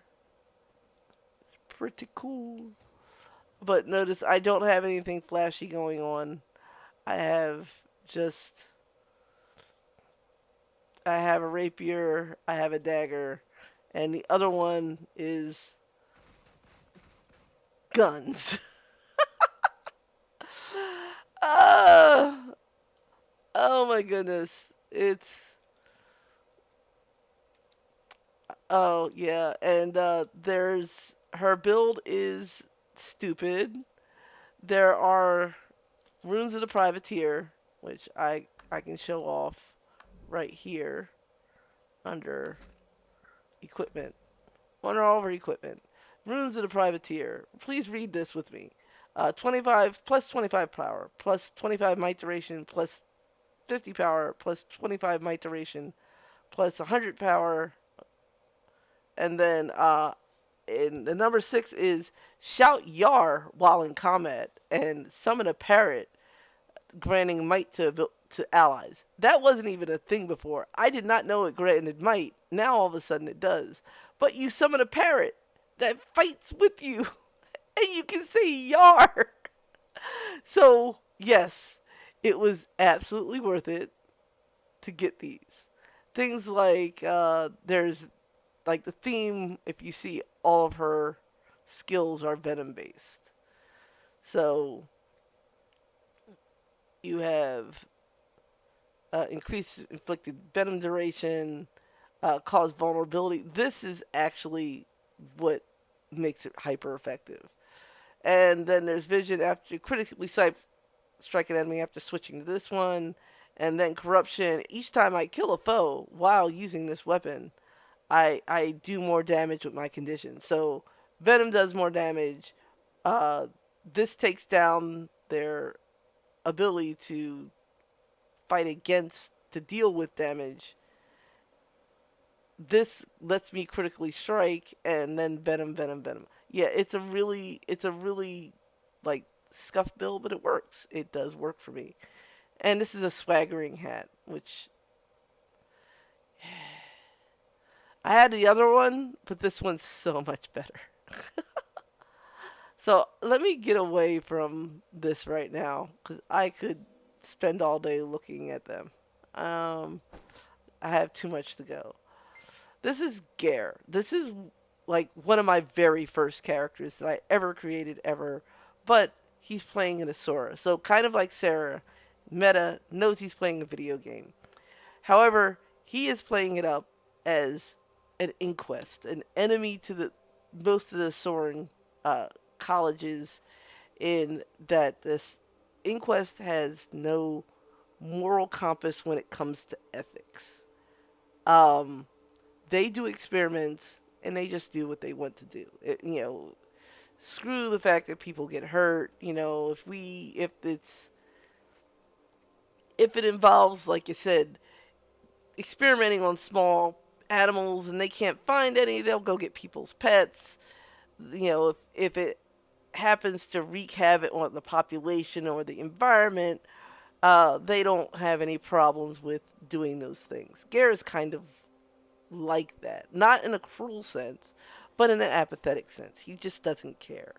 Pretty cool. But notice I don't have anything flashy going on. I have just I have a rapier, I have a dagger, and the other one is guns. uh, oh my goodness. Oh yeah, and there's her build is stupid. There are runes of the privateer, which I can show off right here under equipment. Under all of our equipment. Runes of the privateer. Please read this with me. 25 plus 25 power, plus 25 might duration, plus 50 power, plus 25 might duration, plus 100 power, and then And the number 6 is shout yar while in combat and summon a parrot, granting might to allies. That wasn't even a thing before. I did not know it granted might. Now all of a sudden it does. But you summon a parrot that fights with you, and you can say yar. So yes, it was absolutely worth it to get these. Things like there's like the theme. If you see, all of her skills are venom based. So you have increased inflicted venom duration, cause vulnerability. This is actually what makes it hyper effective. And then there's vision after critically strike an enemy after switching to this one. And then corruption. Each time I kill a foe while using this weapon, I do more damage with my condition. So venom does more damage. Uh, this takes down their ability to fight against to deal with damage. This lets me critically strike and then venom. Yeah, it's a really like scuff build, but it works. It does work for me. And this is a swaggering hat, which I had the other one, but this one's so much better. So let me get away from this right now, because I could spend all day looking at them. Um, I have too much to go. This is Gare. This is like one of my very first characters that I ever created ever, but he's playing an Asura. So kind of like Sarah, Meta knows he's playing a video game. However, he is playing it up as an inquest, an enemy to the most of the Soren uh, colleges, in that this inquest has no moral compass when it comes to ethics. Um, they do experiments and they just do what they want to do. Screw the fact that people get hurt. If it involves, like you said, experimenting on small animals and they can't find any, they'll go get people's pets. If it happens to wreak havoc on the population or the environment, they don't have any problems with doing those things. Gare is kind of like that. Not in a cruel sense, but in an apathetic sense. He just doesn't care.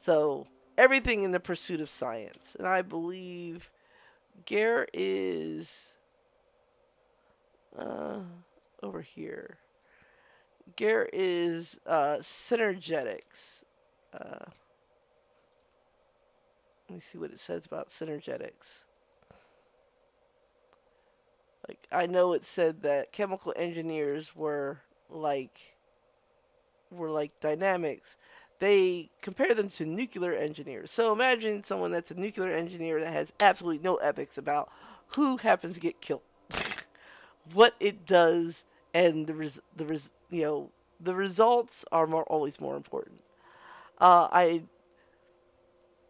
So, everything in the pursuit of science. And I believe Gare is uh, over here. Gare is synergetics. Let me see what it says about synergetics. Like, I know it said that chemical engineers were like dynamics. They compare them to nuclear engineers. So imagine someone that's a nuclear engineer that has absolutely no ethics about who happens to get killed, what it does, and the results are always more important. I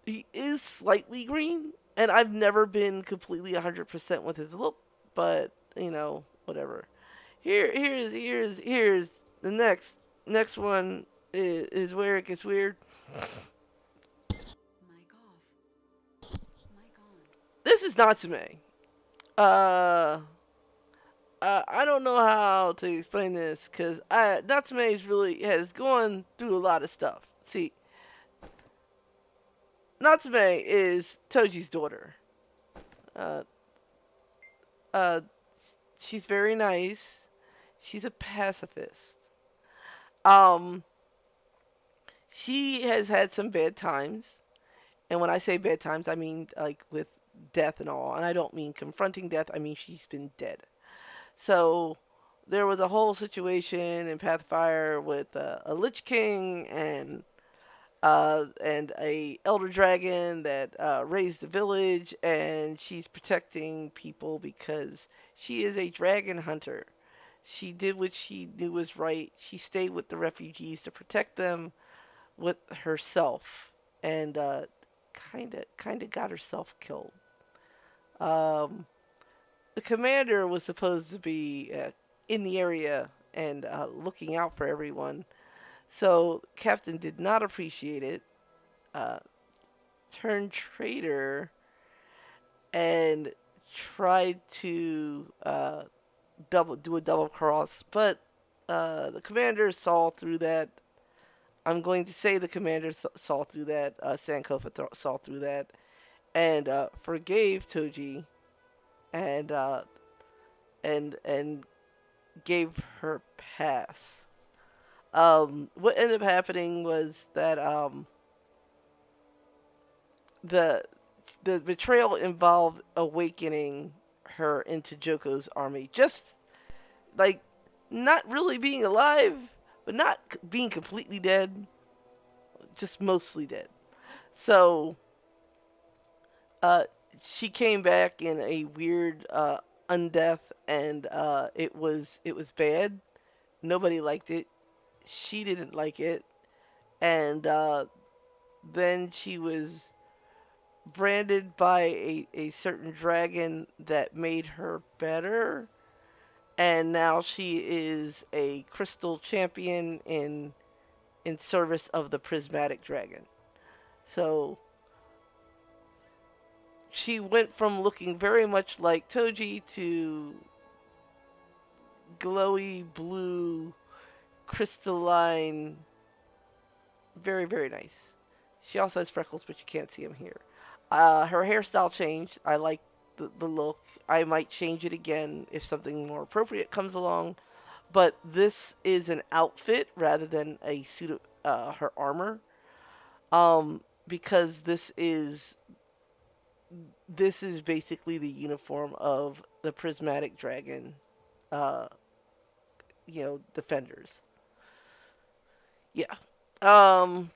He is slightly green, and I've never been completely 100% with his look, but whatever. Here's the next one is where it gets weird. Mic off. Mic on. This is Natsume. Uh, I don't know how to explain this because Natsume has gone through a lot of stuff. See, Natsume is Toji's daughter. Uh, uh, she's very nice. She's a pacifist. Um, she has had some bad times, and when I say bad times, I mean like with death and all. And I don't mean confronting death. I mean she's been dead. So there was a whole situation in Pathfire with a Lich King and a Elder Dragon that raised the village, and she's protecting people because she is a dragon hunter. She did what she knew was right. She stayed with the refugees to protect them with herself, and kind of got herself killed. Um, the commander was supposed to be in the area and looking out for everyone. So Captain did not appreciate it, uh, turned traitor, and tried to do a double cross, but the commander saw through that. I'm going to say the commander saw through that. Sankofa saw through that and forgave Toji and and gave her pass. What ended up happening was that the the betrayal involved awakening her into Joko's army. Just like not really being alive, but not being completely dead, just mostly dead. So uh, she came back in a weird undeath, and it was bad. Nobody liked it. She didn't like it, and then she was branded by a certain dragon that made her better, and now she is a crystal champion in service of the prismatic dragon. So she went from looking very much like Toji to glowy blue, crystalline, very, very nice. She also has freckles, but you can't see them here. Her hairstyle changed. I like the look. I might change it again if something more appropriate comes along. But this is an outfit rather than a suit of her armor. Because this is basically the uniform of the prismatic dragon, uh, defenders. Yeah. Um,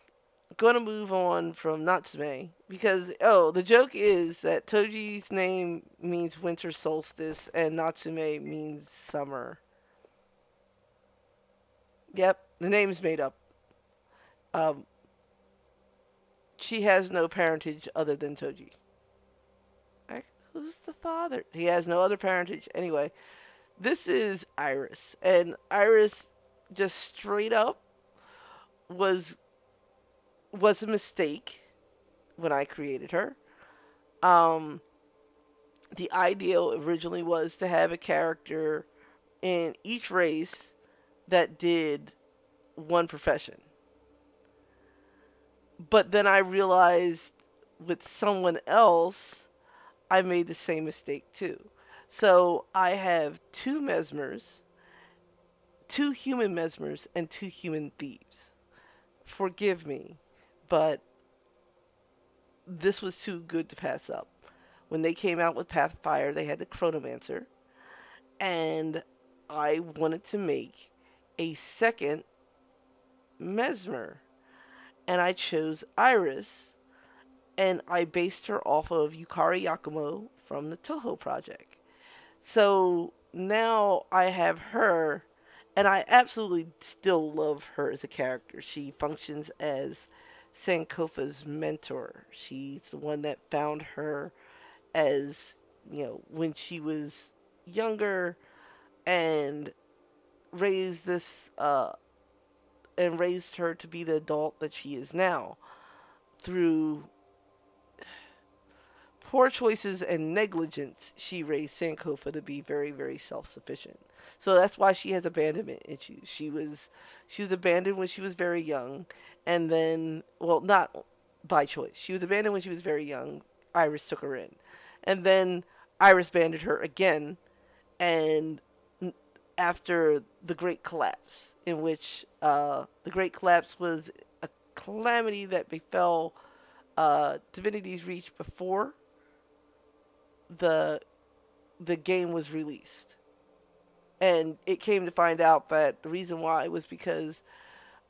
Gonna move on from Natsume because the joke is that Toji's name means winter solstice and Natsume means summer. Yep, the name's made up. Um, she has no parentage other than Toji. Like, who's the father? He has no other parentage. Anyway, this is Iris, and Iris just straight up was was a mistake when I created her. Um, the ideal originally was to have a character in each race that did one profession. But then I realized with someone else, I made the same mistake too. So I have two mesmers, two human mesmers, and two human thieves. Forgive me, but this was too good to pass up. When they came out with Pathfire, they had the Chronomancer, and I wanted to make a second mesmer, and I chose Iris, and I based her off of Yukari Yakumo from the Toho project. So now I have her, and I absolutely still love her as a character. She functions as Sankofa's mentor. She's the one that found her as, when she was younger and raised this and raised her to be the adult that she is now through poor choices and negligence. She raised Sankofa to be very, very self-sufficient. So that's why she has abandonment issues. She was abandoned when she was very young, and then, well, not by choice. She was abandoned when she was very young. Iris took her in, and then Iris abandoned her again, and after the Great Collapse, in which the Great Collapse was a calamity that befell Divinity's Reach before the the game was released. And it came to find out that the reason why was because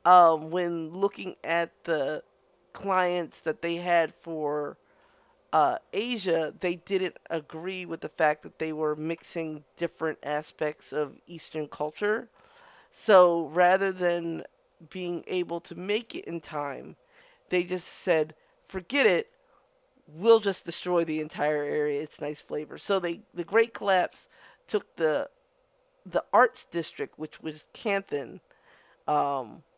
when looking at the clients that they had for Asia, they didn't agree with the fact that they were mixing different aspects of Eastern culture. So rather than being able to make it in time, they just said, forget it, we'll just destroy the entire area. It's nice flavor. So the Great Collapse took the arts district, which was Canthan,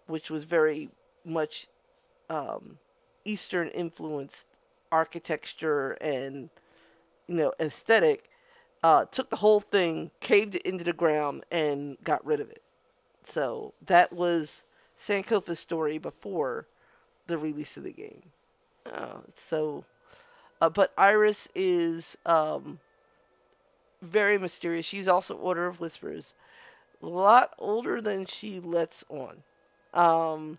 which was very much um, Eastern influenced architecture and aesthetic, took the whole thing, caved it into the ground, and got rid of it. So that was Sankofa's story before the release of the game. So, but Iris is very mysterious. She's also Order of Whispers, a lot older than she lets on. Um,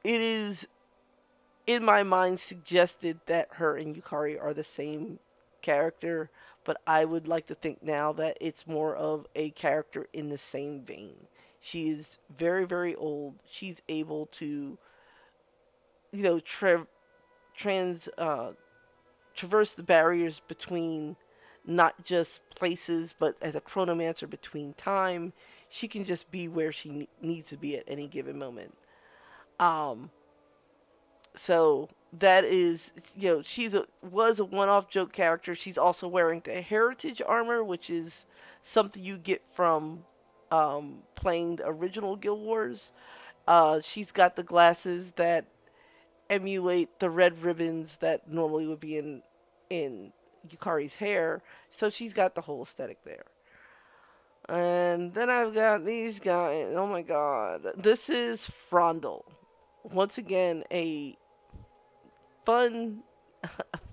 it is in my mind suggested that her and Yukari are the same character, but I would like to think now that it's more of a character in the same vein. She is very, very old. She's able to, you know, trans traverse the barriers between not just places, but as a chronomancer between time. She can just be where she needs to be at any given moment. Um, So that is, was a one-off joke character. She's also wearing the heritage armor, which is something you get from playing the original Guild Wars. She's got the glasses that emulate the red ribbons that normally would be in Yukari's hair. So she's got the whole aesthetic there. And then I've got these guys. Oh my god. This is Frondel. Once again, a fun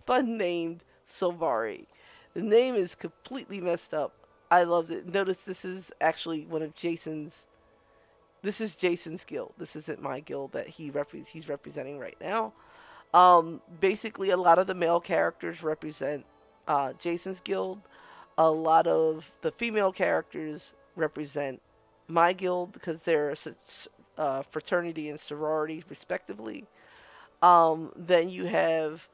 fun named Silvari. The name is completely messed up. I loved it. Notice this is actually one of Jason's. This is Jason's guild. This isn't my guild that he's representing right now. Basically, a lot of the male characters represent Jason's guild. A lot of the female characters represent my guild because they're a fraternity and sorority respectively. Then you have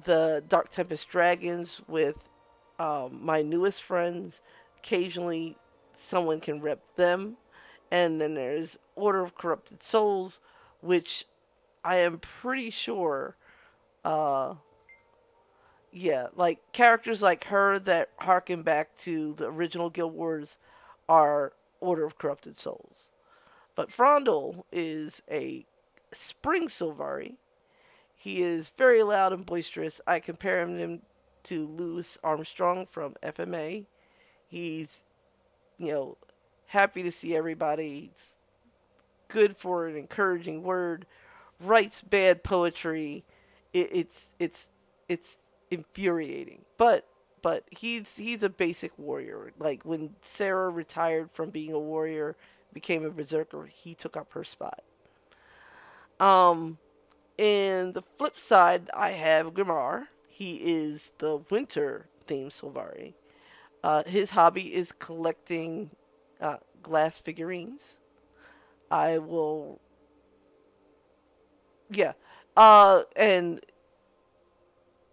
the Dark Tempest Dragons with my newest friends. Occasionally, someone can rep them. And then there's Order of Corrupted Souls, which I am pretty sure, uh, yeah, like characters like her that harken back to the original Guild Wars are Order of Corrupted Souls. But Frondel is a Spring Sylvari. He is very loud and boisterous. I compare him to Louis Armstrong from FMA. He's, you know, happy to see everybody. He's good for an encouraging word. Writes bad poetry. It's infuriating. But he's a basic warrior. Like when Sarah retired from being a warrior, became a berserker, he took up her spot. Um, And the flip side, I have Grimar. He is the winter themed Sylvari. His hobby is collecting glass figurines. I will, yeah. And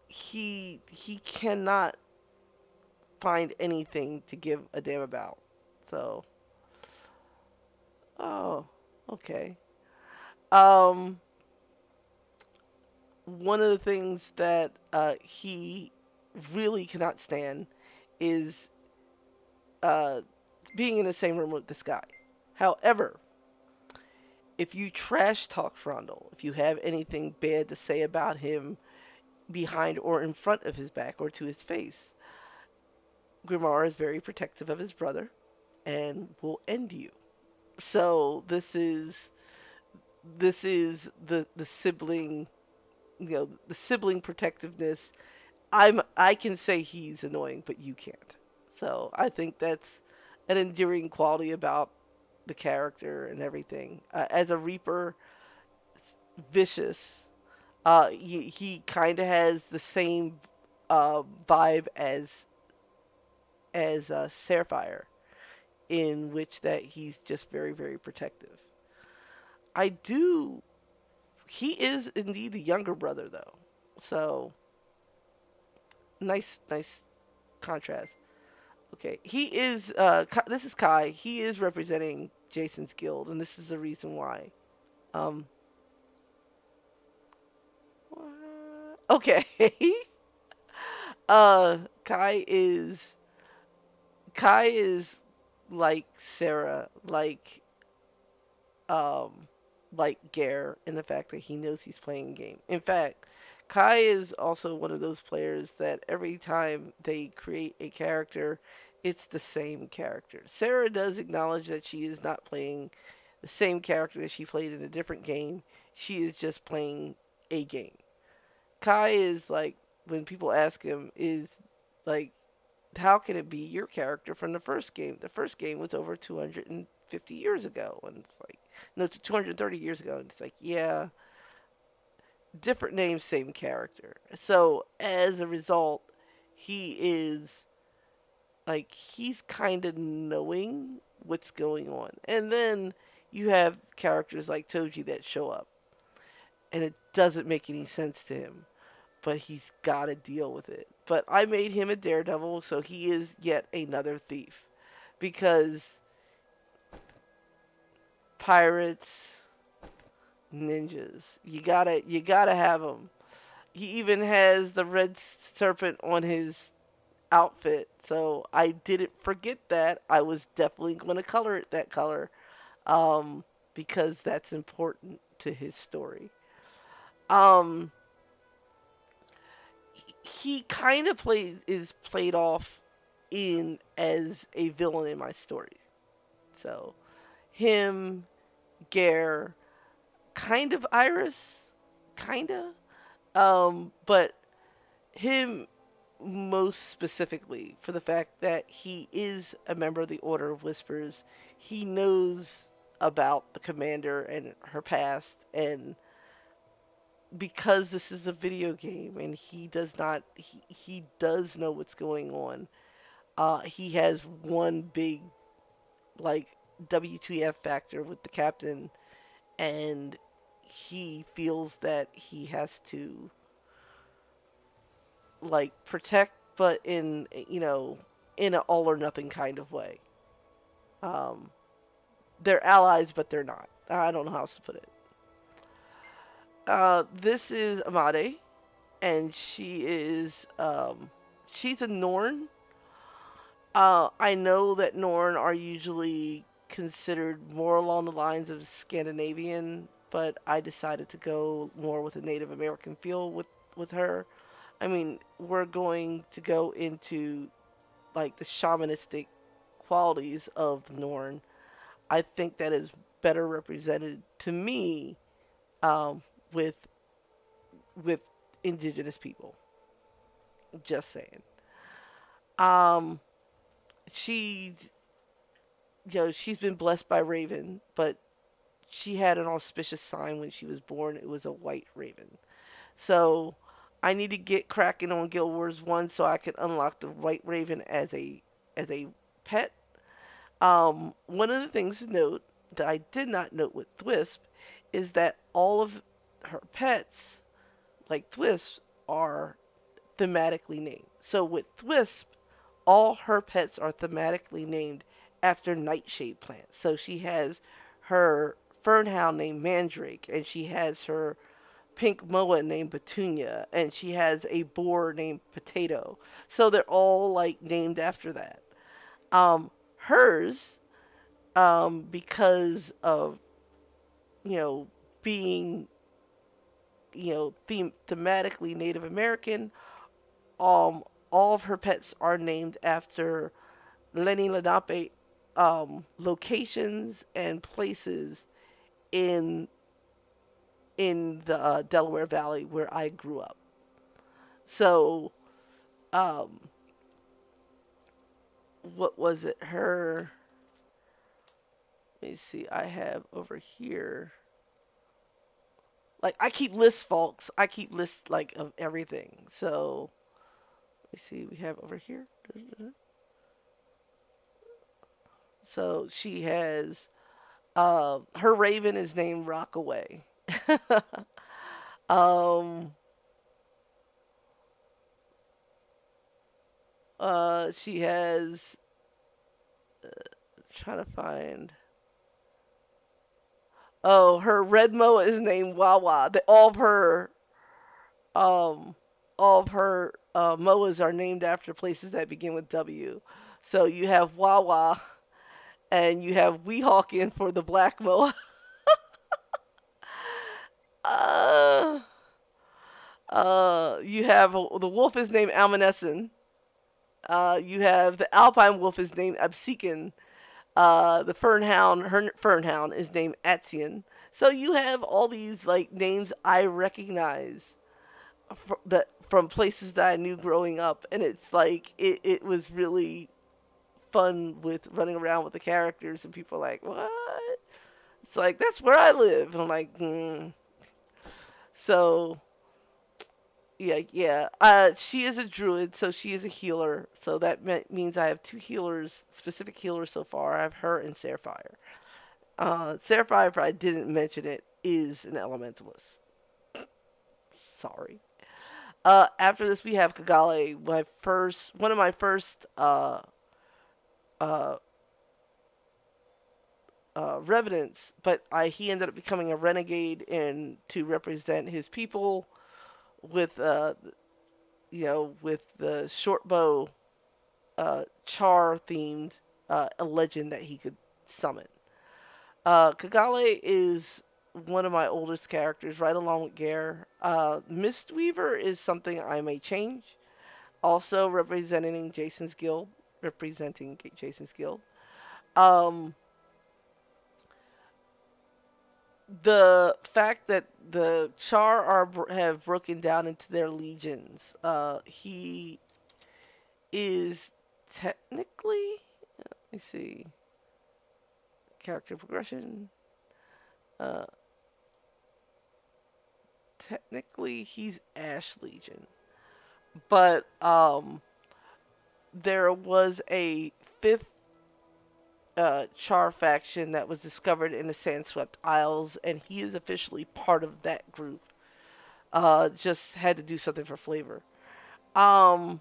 he cannot find anything to give a damn about. So, oh, okay. Um, One of the things that he really cannot stand is uh, being in the same room with this guy. However, if you trash talk Frondel, if you have anything bad to say about him behind or in front of his back or to his face, Grimar is very protective of his brother and will end you. So this is the sibling, the sibling protectiveness. I can say he's annoying, but you can't. So I think that's an endearing quality about the character and everything. As a Reaper, vicious. He kind of has the same vibe as Sapphire, in which that he's just very very protective. I do. He is indeed the younger brother though, so nice contrast. Okay, he is. This is Kai. He is representing Jason's guild, and this is the reason why. Um. Okay. uh, Kai is Kai is like Sarah, like um, like Gare in the fact that he knows he's playing a game. In fact, Kai is also one of those players that every time they create a character, it's the same character. Sarah does acknowledge that she is not playing the same character that she played in a different game. She is just playing a game. Kai is like, when people ask him, is like, how can it be your character from the first game? The first game was over 250 years ago. And it's like, no, 230 years ago. And it's like, yeah, different name, same character. So as a result, he is like, he's kind of knowing what's going on. And then you have characters like Toji that show up, and it doesn't make any sense to him, but he's got to deal with it. But I made him a daredevil, so he is yet another thief. Because pirates, ninjas, you gotta have them. He even has the red serpent on his outfit, so I didn't forget that. I was definitely going to color it that color, um, because that's important to his story. Um, he kind of played off in as a villain in my story. So him, Gare, kind of Iris, kinda. But him most specifically for the fact that he is a member of the Order of Whispers. He knows about the commander and her past, and because this is a video game and he does know what's going on. He has one big like WTF factor with the captain, and he feels that he has to like protect, but in an all or nothing kind of way. Um, they're allies, but they're not. I don't know how else to put it. This is Amade, and she's a Norn. I know that Norn are usually considered more along the lines of Scandinavian, but I decided to go more with a Native American feel with her. I mean, we're going to go into like the shamanistic qualities of the Norn. I think that is better represented to me, um, with with indigenous people. Just saying. Um, she, she's been blessed by Raven, but she had an auspicious sign when she was born. It was a white raven. So I need to get cracking on Guild Wars 1 so I can unlock the white raven as a pet. One of the things to note that I did not note with Thwisp is that all of her pets, like Thwisp, are thematically named. So with Thwisp, all her pets are thematically named after nightshade plants. So she has her fernhound named Mandrake, and she has her pink moa named Petunia, and she has a boar named Potato. So they're all like named after that. Hers, because of you know being thematically Native American, all of her pets are named after Lenni Lenape locations and places in the Delaware Valley where I grew up. So, um, what was it? Let me see. I have over here. Like I keep lists, folks. I keep lists like of everything. So let me see. We have over here. So she has. Her raven is named Rockaway. um. She has. Trying to find. Oh, her red moa is named Wawa. Um, all of her moas are named after places that begin with W. So you have Wawa, and you have Weehawken for the black moa. Uh, you have the wolf is named Almanesson. You have the alpine wolf is named Absekin. The fernhound, her fernhound is named Atzian. So you have all these like names I recognize that from places that I knew growing up, and it's like it was really fun with running around with the characters, and people are like, what? It's like that's where I live. And I'm like, so yeah. She is a druid, so she is a healer. So that means I have two healers, specific healers so far. I have her and Sapphire. Sapphire, if I didn't mention it, is an elementalist. Sorry. After this, we have Kagale, one of my first uh, revenants, but he ended up becoming a renegade and to represent his people with with the short bow char themed a legend that he could summon. Kagale is one of my oldest characters, right along with Gare. Mistweaver is something I may change. Also representing Jason's guild. Um, the fact that the Char have broken down into their legions. He is technically, let me see, character progression. Uh, Technically he's Ash Legion, but there was a fifth Char faction that was discovered in the Sandswept Isles, and he is officially part of that group. Just had to do something for flavor. Um,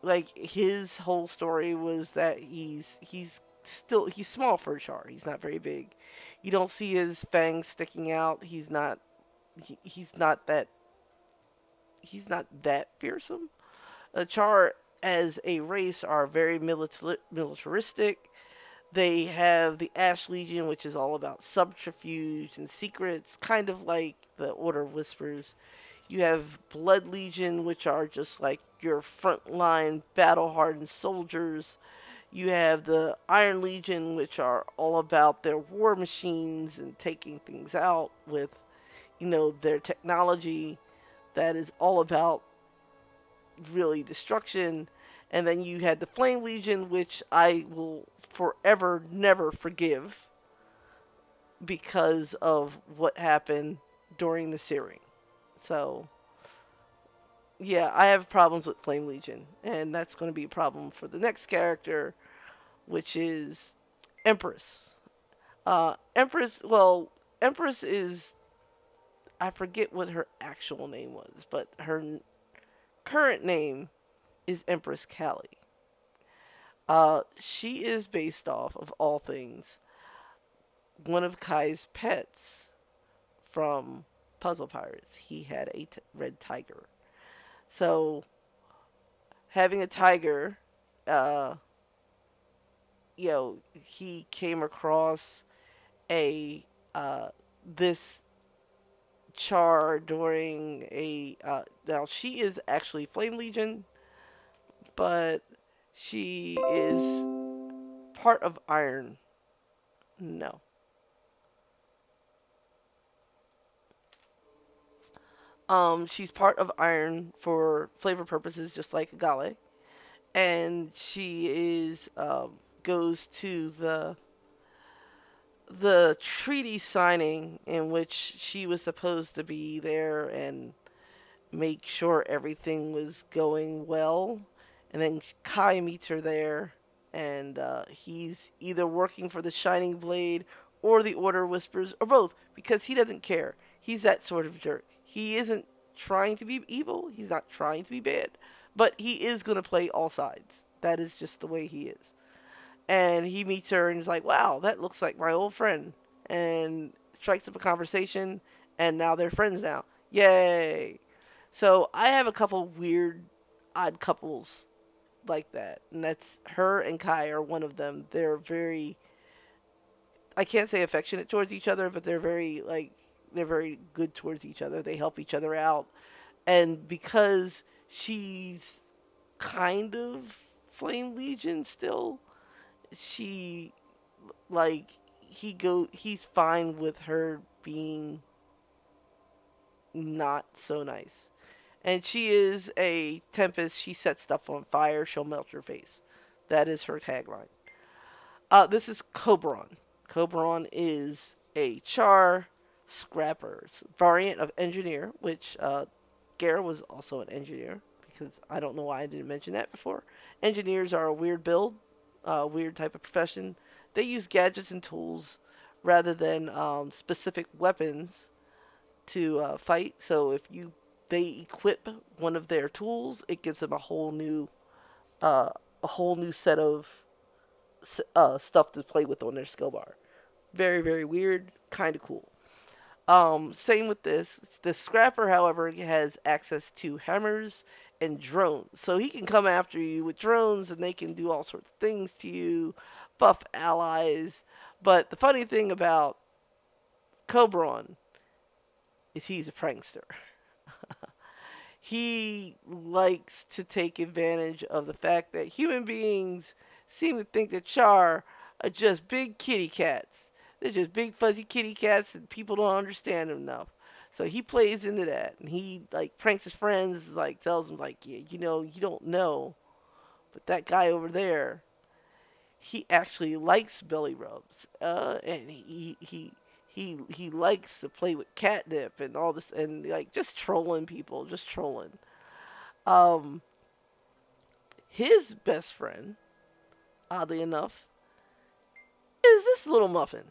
like his whole story was that he's small for a Char. He's not very big. You don't see his fangs sticking out. He's not that fearsome. Char as a race are very militaristic. They have the Ash Legion, which is all about subterfuge and secrets, kind of like the Order of Whispers. You have Blood Legion, which are just like your frontline battle hardened soldiers. You have the Iron Legion, which are all about their war machines and taking things out with, their technology that is all about really destruction. And then you had the Flame Legion, which I will forever never forgive because of what happened during the searing. So, yeah, I have problems with Flame Legion, and that's going to be a problem for the next character, which is Empress. Empress is, I forget what her actual name was, but her current name is Empress Callie. She is based off of all things one of Kai's pets from Puzzle Pirates. He had a red tiger. So having a tiger, uh, he came across a this char during a now she is actually Flame Legion, but she is part of Iron. No. She's part of Iron for flavor purposes, just like Gale, and she is goes to the treaty signing in which she was supposed to be there and make sure everything was going well. And then Kai meets her there, and he's either working for the Shining Blade or the Order Whispers, or both, because he doesn't care. He's that sort of jerk. He isn't trying to be evil, he's not trying to be bad, but he is going to play all sides. That is just the way he is. And he meets her and is like, wow, that looks like my old friend. And strikes up a conversation, and now they're friends now. Yay! So I have a couple weird, odd couples like that, and that's her and Kai are one of them. They're very, I can't say affectionate towards each other, but they're very like they're very good towards each other. They help each other out, and because she's kind of Flame Legion still, she like he's fine with her being not so nice. And she is a Tempest. She sets stuff on fire. She'll melt your face. That is her tagline. This is Cobron. Cobron is a Char Scrapper variant of Engineer, which Gare was also an Engineer, because I don't know why I didn't mention that before. Engineers are a weird build, weird type of profession. They use gadgets and tools rather than specific weapons to fight. So if they equip one of their tools, it gives them uh, a whole new set of stuff to play with on their skill bar. Very, very weird, kind of cool. Same with this. The Scrapper, however, has access to hammers and drones. So he can come after you with drones and they can do all sorts of things to you, buff allies. But the funny thing about Cobron is he's a prankster. He likes to take advantage of the fact that human beings seem to think that Char are just big kitty cats. They're just big fuzzy kitty cats and people don't understand them enough. So he plays into that and he like pranks his friends, like tells them like, yeah, you don't know, but that guy over there, he actually likes belly rubs. And he likes to play with catnip and all this and like just trolling people, just trolling. Um, his best friend, oddly enough, is this little muffin.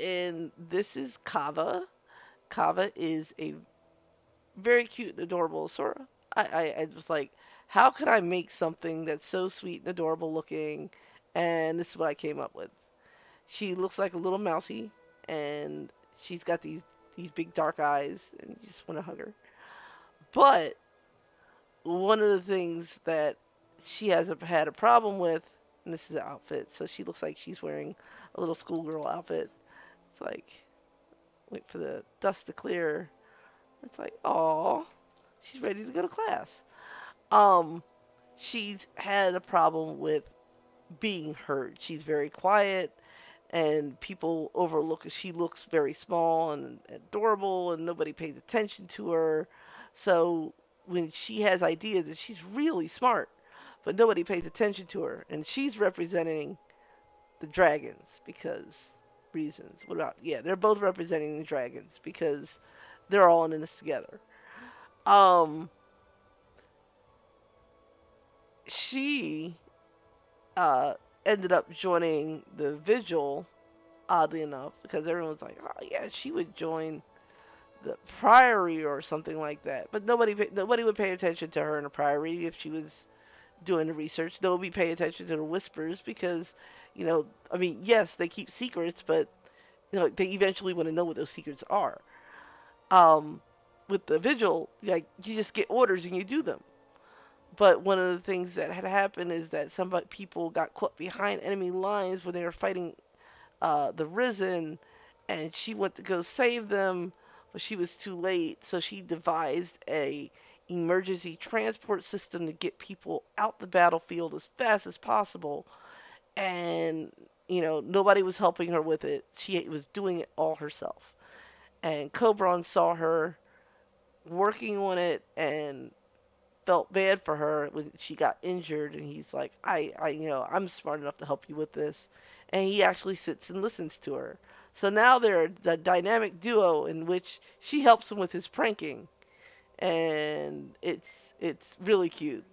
And this is Kava. Kava is a very cute and adorable Sora. I was like, how can I make something that's so sweet and adorable looking? And this is what I came up with. She looks like a little mousy, and she's got these big dark eyes, and you just want to hug her. But one of the things that she has had a problem with, and this is an outfit, so she looks like she's wearing a little schoolgirl outfit. It's like, wait for the dust to clear. It's like, oh, she's ready to go to class. Um, she's had a problem with being heard. She's very quiet, and people overlook her. She looks very small and adorable, and nobody pays attention to her. So when she has ideas, and she's really smart, but nobody pays attention to her, and she's representing the dragons because reasons. What about, yeah, they're both representing the dragons because they're all in this together. Um, she uh ended up joining the Vigil, oddly enough, because everyone's like, oh yeah, she would join the Priory or something like that. But nobody would pay attention to her in a Priory if she was doing the research. Nobody pay attention to the Whispers because, I mean, yes, they keep secrets, but they eventually want to know what those secrets are. Um, with the Vigil, like you just get orders and you do them. But one of the things that had happened is that some people got caught behind enemy lines when they were fighting the Risen, and she went to go save them, but she was too late. So she devised a emergency transport system to get people out the battlefield as fast as possible. And nobody was helping her with it. She was doing it all herself. And Cobron saw her working on it and felt bad for her when she got injured, and he's like, I'm smart enough to help you with this, and he actually sits and listens to her. So now they're the dynamic duo in which she helps him with his pranking, and it's really cute.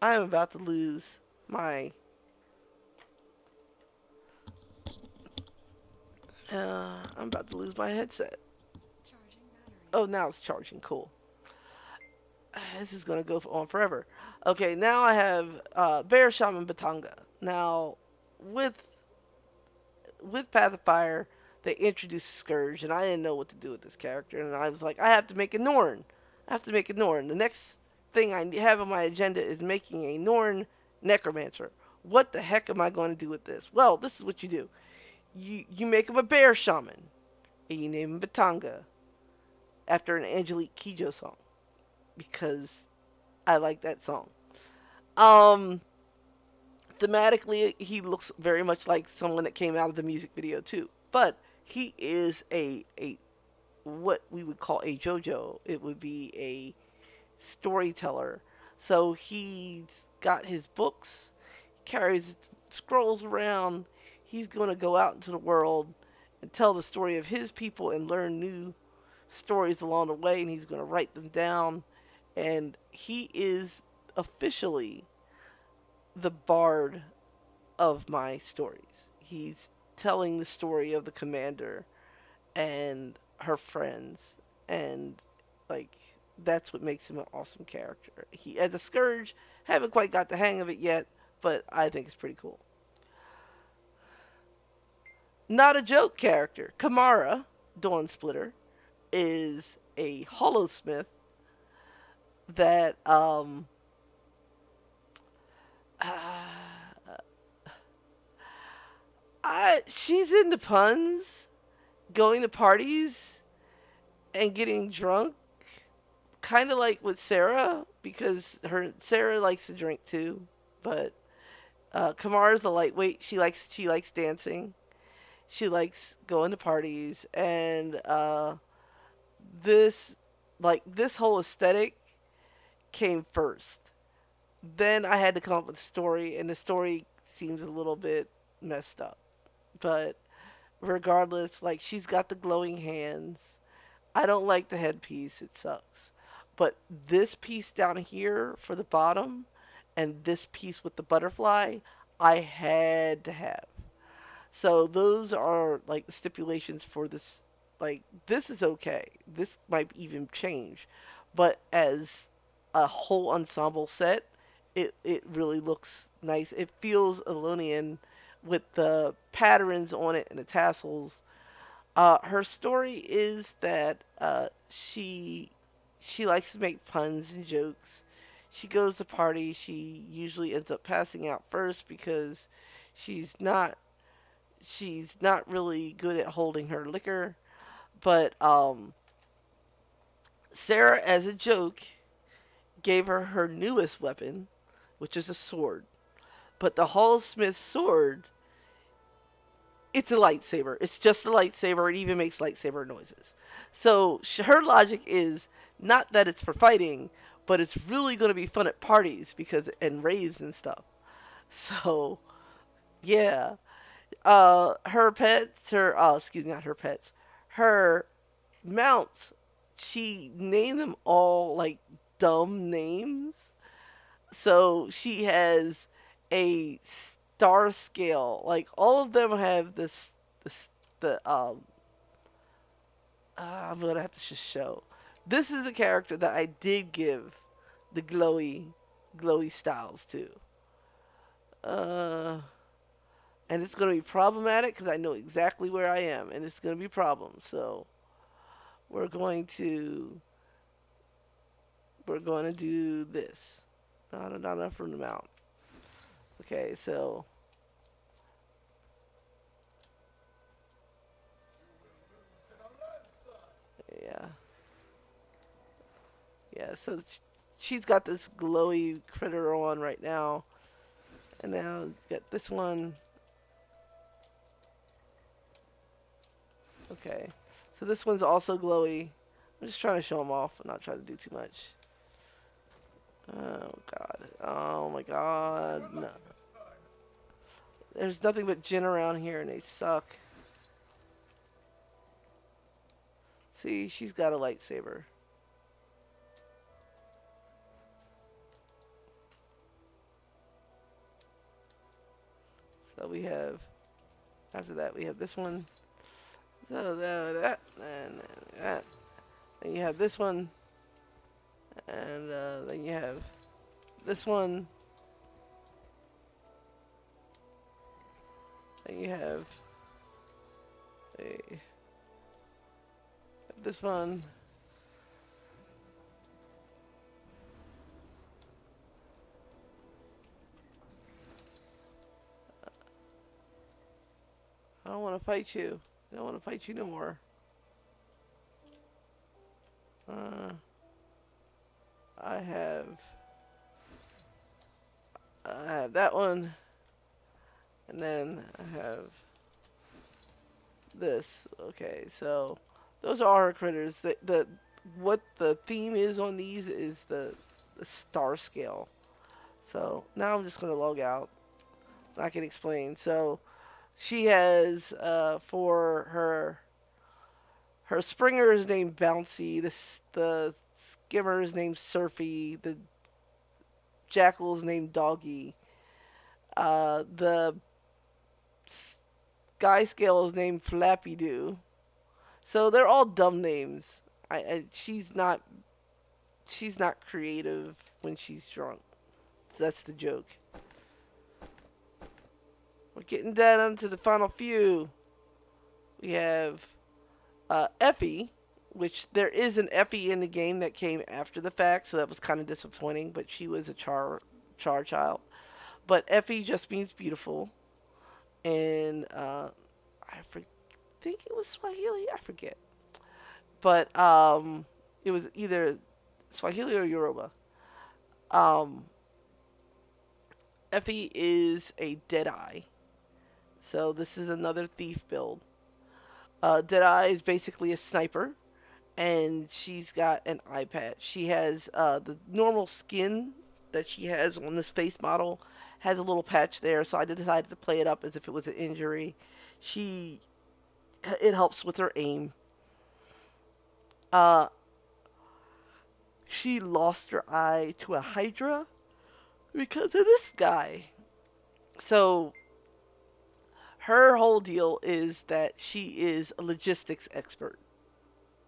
I am about to lose my I'm about to lose my headset. Charging Oh, battery. now it's charging. Cool. This is gonna go on forever. Okay, now I have Bear Shaman Batanga. Now, with Path of Fire, they introduced Scourge, and I didn't know what to do with this character, and I was like, I have to make a Norn. I have to make a Norn. The next thing I have on my agenda is making a Norn Necromancer. What the heck am I going to do with this? Well, this is what you do. You make him a bear shaman, and you name him Batanga after an Angelique Kidjo song because I like that song. Um, Thematically, he looks very much like someone that came out of the music video too. But he is a what we would call a JoJo. It would be a storyteller. So he's got his books, carries scrolls around. He's going to go out into the world and tell the story of his people and learn new stories along the way. And he's going to write them down. And he is officially the bard of my stories. He's telling the story of the commander and her friends, and like that's what makes him an awesome character. He as a Scourge, haven't quite got the hang of it yet, but I think it's pretty cool. Not a joke character. Kamara, Dawn Splitter, is a holosmith that she's into puns, going to parties and getting drunk, kind of like with Sarah, because her Sarah likes to drink too, but Kamara's a lightweight. She likes dancing. She likes going to parties, and this this whole aesthetic came first. Then I had to come up with a story, and the story seems a little bit messed up. But regardless, like she's got the glowing hands. I don't like the headpiece, it sucks. But this piece down here for the bottom and this piece with the butterfly, I had to have. So those are like the stipulations for this. Like, this is okay. This might even change. But as a whole ensemble set, it really looks nice. It feels Elonian with the patterns on it and the tassels. Her story is that she likes to make puns and jokes. She goes to parties. She usually ends up passing out first because she's not she's not really good at holding her liquor. But Sarah, as a joke, gave her her newest weapon, which is a sword. But the Hallsmith sword, it's a lightsaber. It's just a lightsaber. It even makes lightsaber noises. So her logic is not that it's for fighting, but it's really going to be fun at parties because and raves and stuff. So yeah, her pets, her excuse me, not her pets, her mounts. She named them all like dumb names. So she has a star scale. Like all of them have this the I'm gonna have to just show. This is a character that I did give the glowy styles to. Uh, and it's gonna be problematic because I know exactly where I am, and it's gonna be a problem. So we're going to we're going to do this. Not enough room to mount. Okay, so yeah, yeah. So she's got this glowy critter on right now, and now get this one. Okay, so this one's also glowy. I'm just trying to show them off. I'm not trying to do too much. Oh god. Oh my god. No. There's nothing but Jin around here and they suck. See, she's got a lightsaber. So we have, after that we have this one. So that, and that. Then you have this one. And then you have this one. Then you have this one. I don't don't want to fight you. I don't want to fight you no more. Uh, I have I have that one, and then I have this. Okay, so those are our critters. The what the theme is on these is the star scale. So now I'm just gonna log out. I can explain. So she has for her Springer is named Bouncy. The Skimmer is named Surfy. The Jackal is named Doggy. The Sky Scale is named Flappy Doo. So they're all dumb names. She's not creative when she's drunk. That's the joke. We're getting down to the final few. We have Effie, which there is an Effie in the game that came after the fact, so that was kind of disappointing. But she was a char child. But Effie just means beautiful, and think it was Swahili. I forget, but it was either Swahili or Yoruba. Um, Effie is a Deadeye, so this is another thief build. Deadeye is basically a sniper, and she's got an eye patch. She has the normal skin that she has on this face model has a little patch there, so I decided to play it up as if it was an injury. She it helps with her aim. Uh, she lost her eye to a Hydra because of this guy. So her whole deal is that she is a logistics expert.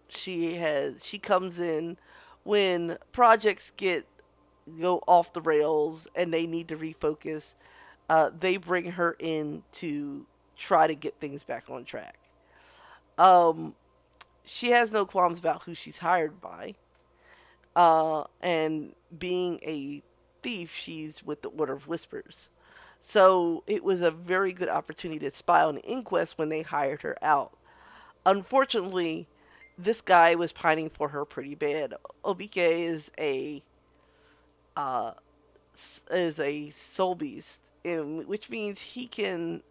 She comes in when projects go off the rails and they need to refocus. They bring her in to try to get things back on track. Um, she has no qualms about who she's hired by. And being a thief, she's with the Order of Whispers. So it was a very good opportunity to spy on the Inquest when they hired her out. Unfortunately, this guy was pining for her pretty bad. Obike uh, is a soul beast, which means he can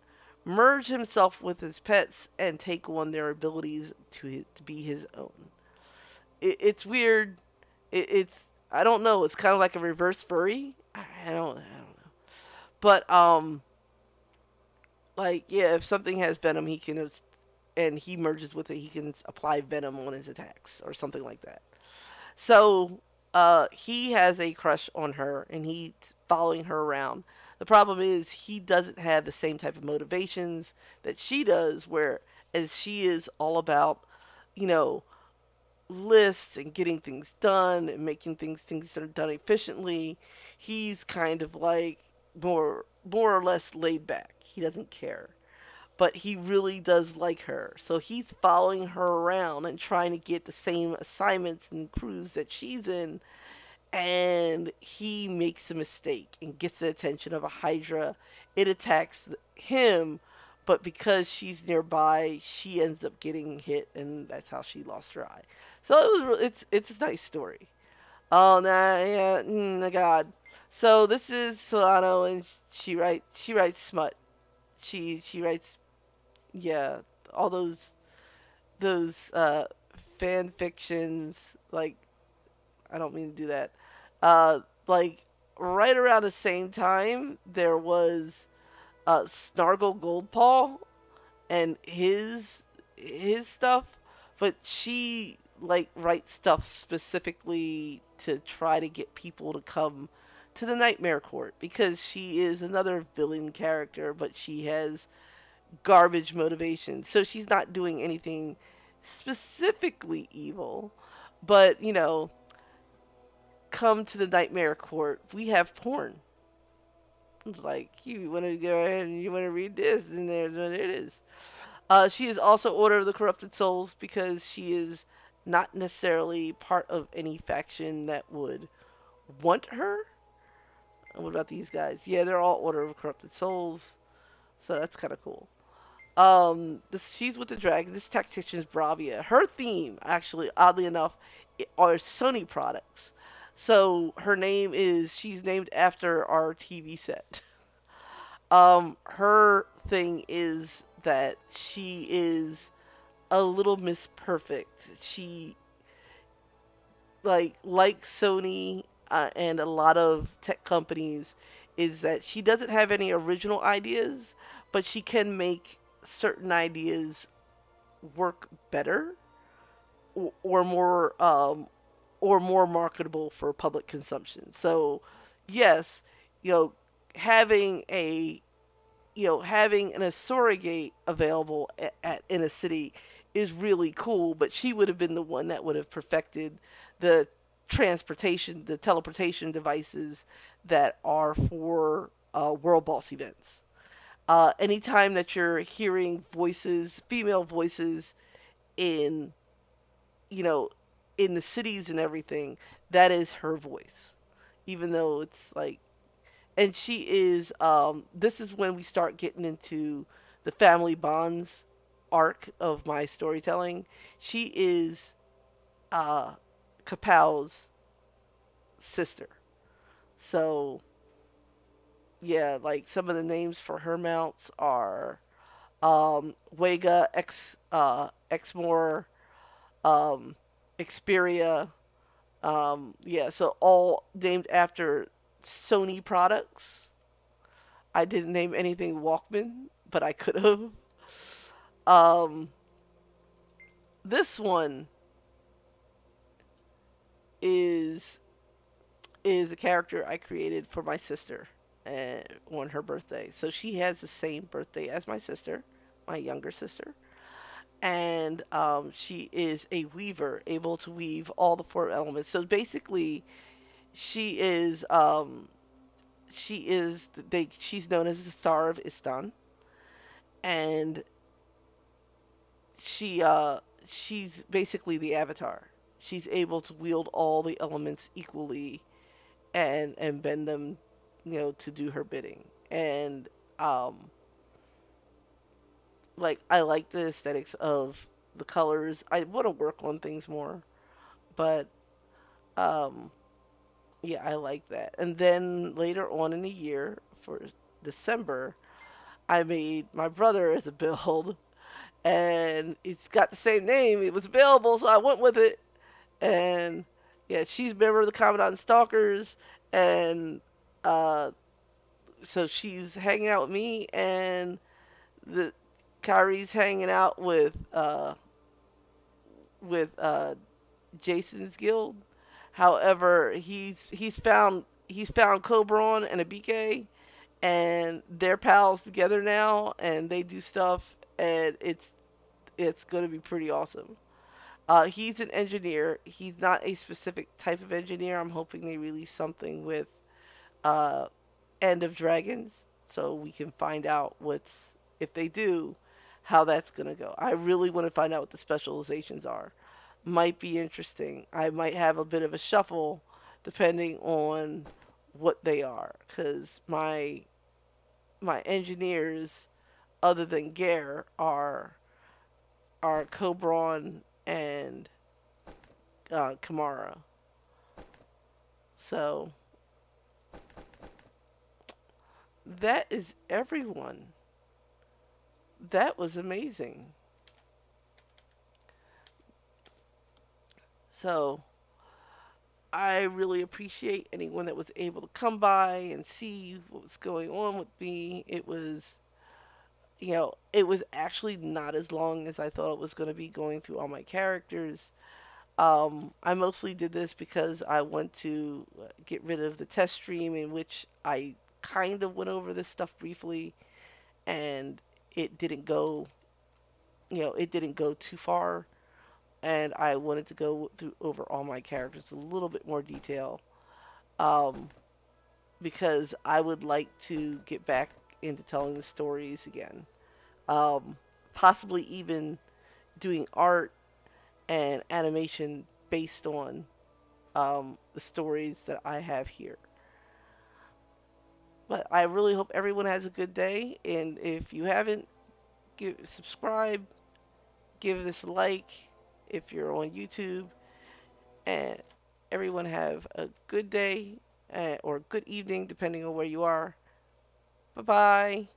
merge himself with his pets and take on their abilities to be his own. It's weird. It's I don't know. It's kind of like a reverse furry. I don't know. But like yeah, if something has venom, he can and he merges with it, he can apply venom on his attacks or something like that. So he has a crush on her and he's following her around. The problem is he doesn't have the same type of motivations that she does, where as she is all about, you know, lists and getting things done and making things done efficiently. He's kind of like more or less laid back. He doesn't care. But he really does like her. So he's following her around and trying to get the same assignments and crews that she's in, and he makes a mistake and gets the attention of a Hydra. It attacks him, but because she's nearby, she ends up getting hit, and that's how she lost her eye. So it's a nice story. Oh nah, yeah, my God. So this is Solano, and she writes smut. She writes yeah all those fan fictions like I don't mean to do that. Like right around the same time, there was Snargle Goldpaw and his stuff, but she like writes stuff specifically to try to get people to come to the Nightmare Court because she is another villain character, but she has garbage motivation. So she's not doing anything specifically evil, but come to the Nightmare Court, we have porn. It's like, you want to go ahead and you want to read this, and there it is. She is also Order of the Corrupted Souls because she is not necessarily part of any faction that would want her. And what about these guys? Yeah, they're all Order of Corrupted Souls, so that's kind of cool. She's with the dragon. This tactician is Bravia. Her theme, actually, oddly enough, are Sony products. So her name is, she's named after our TV set. Her thing is that she is a little Miss Perfect. She like Sony and a lot of tech companies is that she doesn't have any original ideas, but she can make certain ideas work better or or more marketable for public consumption. So, yes, you know, having a having an surrogate available in a city is really cool, but she would have been the one that would have perfected the the teleportation devices that are for World Boss events. Anytime that you're hearing voices, female voices in, you know, in the cities and everything, that is her voice. Even though it's like, and she is, this is when we start getting into the family bonds arc of my storytelling. She is uh Kapow's sister. So yeah, like some of the names for her mounts are Wega, Exmore, um Xperia. Yeah, so all named after Sony products. I didn't name anything Walkman, but I could have. Um, this one is is a character I created for my sister on her birthday. So she has the same birthday as my sister, my younger sister, and she is a weaver, able to weave all the four elements. So basically, she is she's known as the Star of Istan, and she's basically the Avatar. She's able to wield all the elements equally and bend them, to do her bidding. And um, like I like the aesthetics of the colors. I want to work on things more, but um, yeah, I like that. And then later on in the year for December, I made my brother as a build, and it's got the same name. It was available, so I went with it. And yeah, she's a member of the Commandant and Stalkers, and uh, so she's hanging out with me, and the Kyrie's hanging out with Jason's guild. However, he's found Cobron and Abike, and they're pals together now, and they do stuff, and it's gonna be pretty awesome. He's an engineer. He's not a specific type of engineer. I'm hoping they release something with uh, End of Dragons, so we can find out if they do, how that's gonna go. I really want to find out what the specializations are. Might be interesting. I might have a bit of a shuffle depending on what they are, because my engineers, other than Gare, are Cobron and Kamara. So that is everyone. That was amazing. So I really appreciate anyone that was able to come by and see what was going on with me. It was actually not as long as I thought it was going to be going through all my characters. I mostly did this because I want to get rid of the test stream in which I kind of went over this stuff briefly, and it didn't go, it didn't go too far, and I wanted to go through over all my characters a little bit more detail, um, because I would like to get back into telling the stories again. Um, Possibly even doing art and animation based on the stories that I have here. But I really hope everyone has a good day, and if you haven't, subscribe, give this a like if you're on YouTube, and everyone have a good day or good evening depending on where you are. Bye bye.